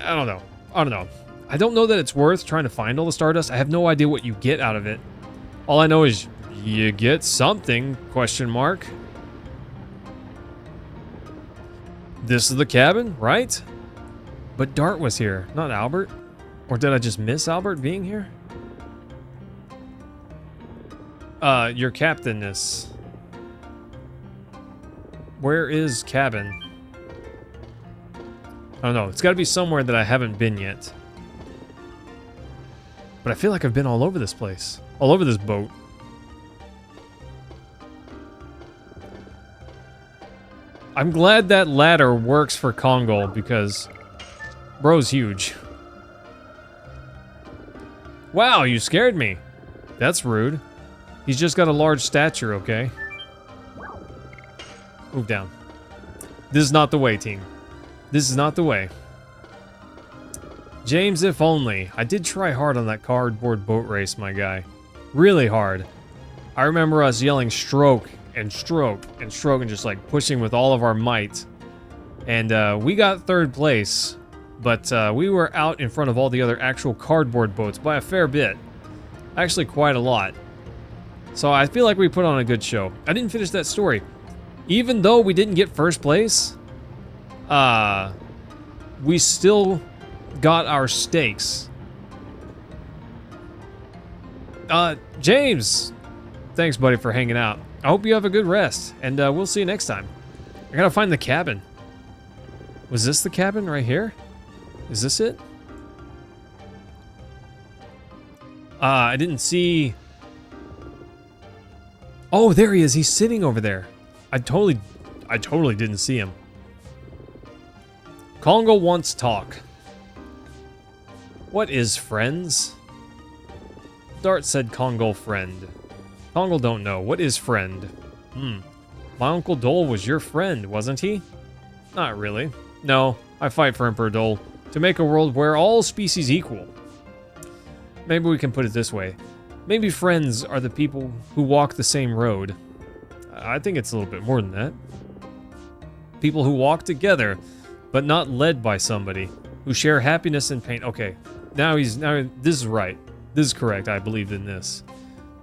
I don't know. I don't know that it's worth trying to find all the stardust. I have no idea what you get out of it. All I know is you get something, question mark. This is the cabin, right? But Dart was here, not Albert. Or did I just miss Albert being here? Your captainness. Where is cabin? I don't know. It's got to be somewhere that I haven't been yet. But I feel like I've been all over this place. All over this boat. I'm glad that ladder works for Kongol because bro's huge. Wow, you scared me. That's rude. He's just got a large stature, okay? Move down. This is not the way, team. This is not the way. James, if only. I did try hard on that cardboard boat race, my guy. Really hard. I remember us yelling stroke and stroke and stroke and just like pushing with all of our might. And we got third place, but we were out in front of all the other actual cardboard boats by a fair bit. Actually, quite a lot. So I feel like we put on a good show. I didn't finish that story. Even though we didn't get first place, we still got our stakes. James, thanks, buddy, for hanging out. I hope you have a good rest, and we'll see you next time. I gotta find the cabin. Was this the cabin right here? Is this it? I didn't see... Oh, there he is. He's sitting over there. I totally didn't see him. Kongol wants talk. What is friends? Dart said Kongol friend. Kongol don't know. What is friend? My Uncle Dole was your friend, wasn't he? Not really. No, I fight for Emperor Dole to make a world where all species equal. Maybe we can put it this way. Maybe friends are the people who walk the same road. I think it's a little bit more than that. People who walk together, but not led by somebody, who share happiness and pain. Okay, now this is right. This is correct. I believe in this.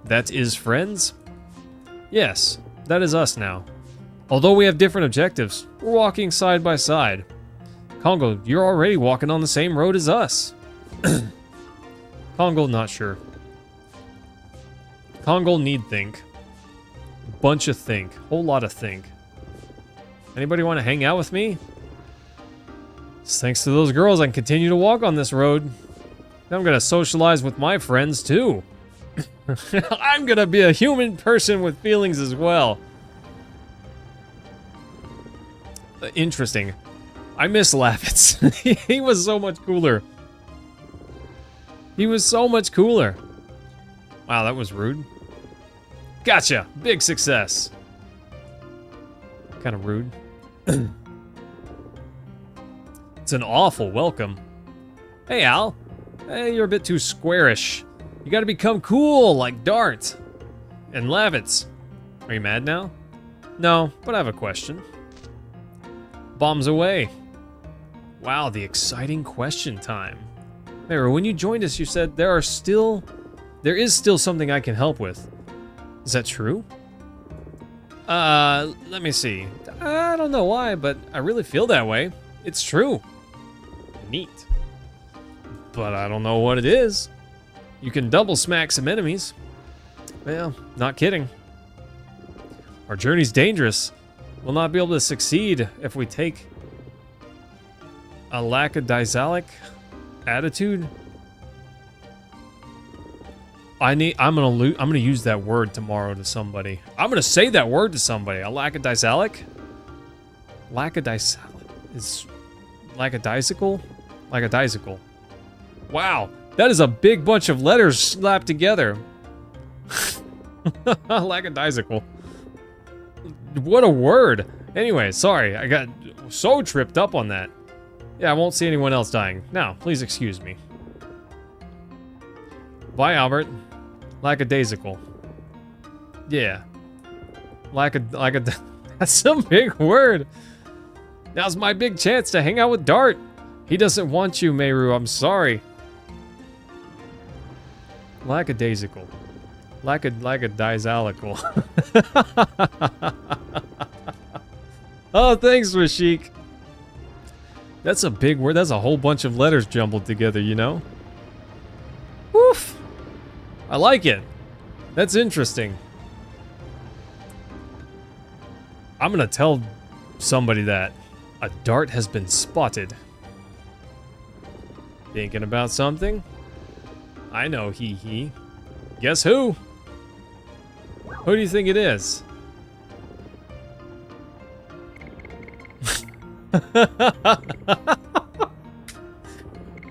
That is friends? Yes, that is us now. Although we have different objectives, we're walking side by side. Congo, you're already walking on the same road as us. Congo, not sure. Congo need think. Bunch of think. Whole lot of think. Anybody want to hang out with me? Just thanks to those girls, I can continue to walk on this road. I'm gonna socialize with my friends too. I'm gonna be a human person with feelings as well. Interesting. I miss Laffitz. He was so much cooler. He was so much cooler. Wow, that was rude. Gotcha! Big success. Kind of rude. It's an awful welcome. Hey, Al. Hey, you're a bit too squarish. You gotta become cool like Dart. And Lavitz. Are you mad now? No, but I have a question. Bombs away. Wow, the exciting question time. Mara, when you joined us, you said there is still something I can help with. Is that true? Let me see. I don't know why, but I really feel that way. It's true. Neat. But I don't know what it is. You can double smack some enemies. Well, not kidding. Our journey's dangerous. We'll not be able to succeed if we take a lackadaisical attitude. I'm gonna use that word tomorrow to somebody. I'm gonna say that word to somebody. A lackadaisical? Lackadaisical is lackadaisical? Lackadaisical. Wow, that is a big bunch of letters slapped together. Lackadaisical. What a word. Anyway, sorry, I got so tripped up on that. Yeah, I won't see anyone else dying. Now, please excuse me. Bye, Albert. Lackadaisical. Yeah. That's a big word. Now's my big chance to hang out with Dart. He doesn't want you, Meru. I'm sorry. Lackadaisical. Lackadaisical. Oh, thanks, Rashik. That's a big word. That's a whole bunch of letters jumbled together, you know? Woof. I like it. That's interesting. I'm gonna tell somebody that a dart has been spotted. Thinking about something? I know, he. Guess who? Who do you think it is?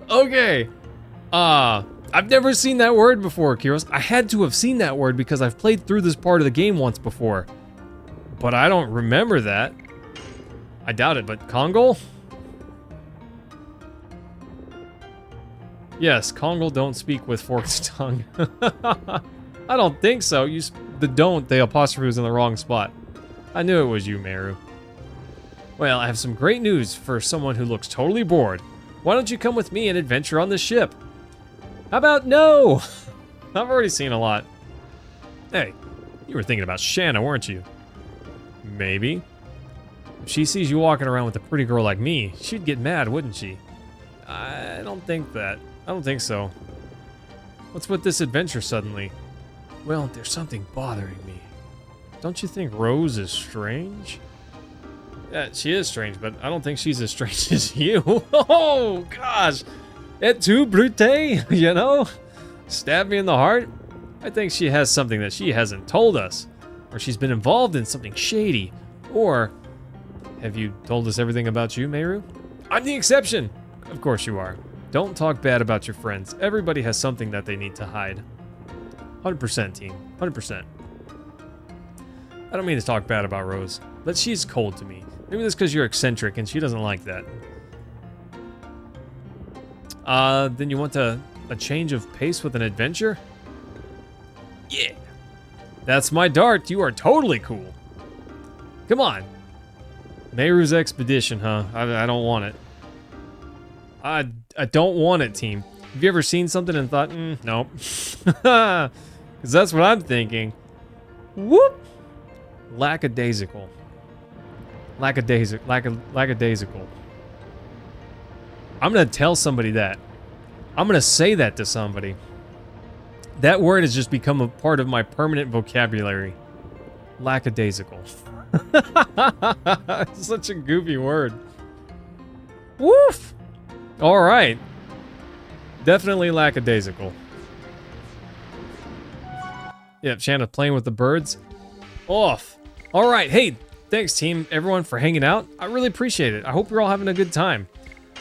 Okay. I've never seen that word before, Kiros. I had to have seen that word because I've played through this part of the game once before. But I don't remember that. I doubt it, but Kongol? Yes, Kongol don't speak with forked tongue. I don't think so. The apostrophe was in the wrong spot. I knew it was you, Meru. Well, I have some great news for someone who looks totally bored. Why don't you come with me and adventure on this ship? How about no? I've already seen a lot. Hey, you were thinking about Shanna, weren't you? Maybe. If she sees you walking around with a pretty girl like me, she'd get mad, wouldn't she? I don't think so. What's with this adventure suddenly? Well, there's something bothering me. Don't you think Rose is strange? Yeah, she is strange, but I don't think she's as strange as you. Oh, gosh. Et tu, Brute? You know? Stab me in the heart? I think she has something that she hasn't told us. Or she's been involved in something shady. Or, have you told us everything about you, Meru? I'm the exception. Of course you are. Don't talk bad about your friends. Everybody has something that they need to hide. 100%, team. 100%. I don't mean to talk bad about Rose, but she's cold to me. Maybe that's because you're eccentric and she doesn't like that. Then you want a change of pace with an adventure? Yeah. That's my dart. You are totally cool. Come on. Meiru's Expedition, huh? I don't want it. I don't want it, team. Have you ever seen something and thought, nope? Because that's what I'm thinking. Whoop! Lackadaisical. Lackadaisical. I'm gonna tell somebody that. I'm gonna say that to somebody. That word has just become a part of my permanent vocabulary. Lackadaisical. Such a goofy word. Woof! Alright. Definitely lackadaisical. Yep, Shanna playing with the birds. Off. Alright, hey, thanks team, everyone for hanging out. I really appreciate it. I hope you're all having a good time.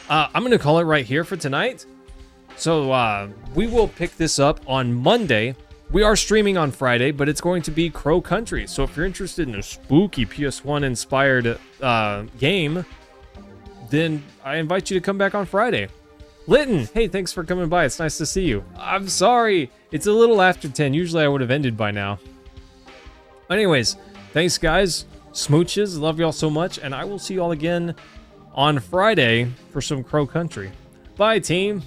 I'm gonna call it right here for tonight. So, we will pick this up on Monday. We are streaming on Friday, but it's going to be Crow Country. So if you're interested in a spooky PS1 inspired game, then I invite you to come back on Friday. Litton, hey, thanks for coming by. It's nice to see you. I'm sorry. It's a little after 10. Usually I would have ended by now. Anyways, thanks guys. Smooches. Love y'all so much. And I will see y'all again on Friday for some Crow Country. Bye, team.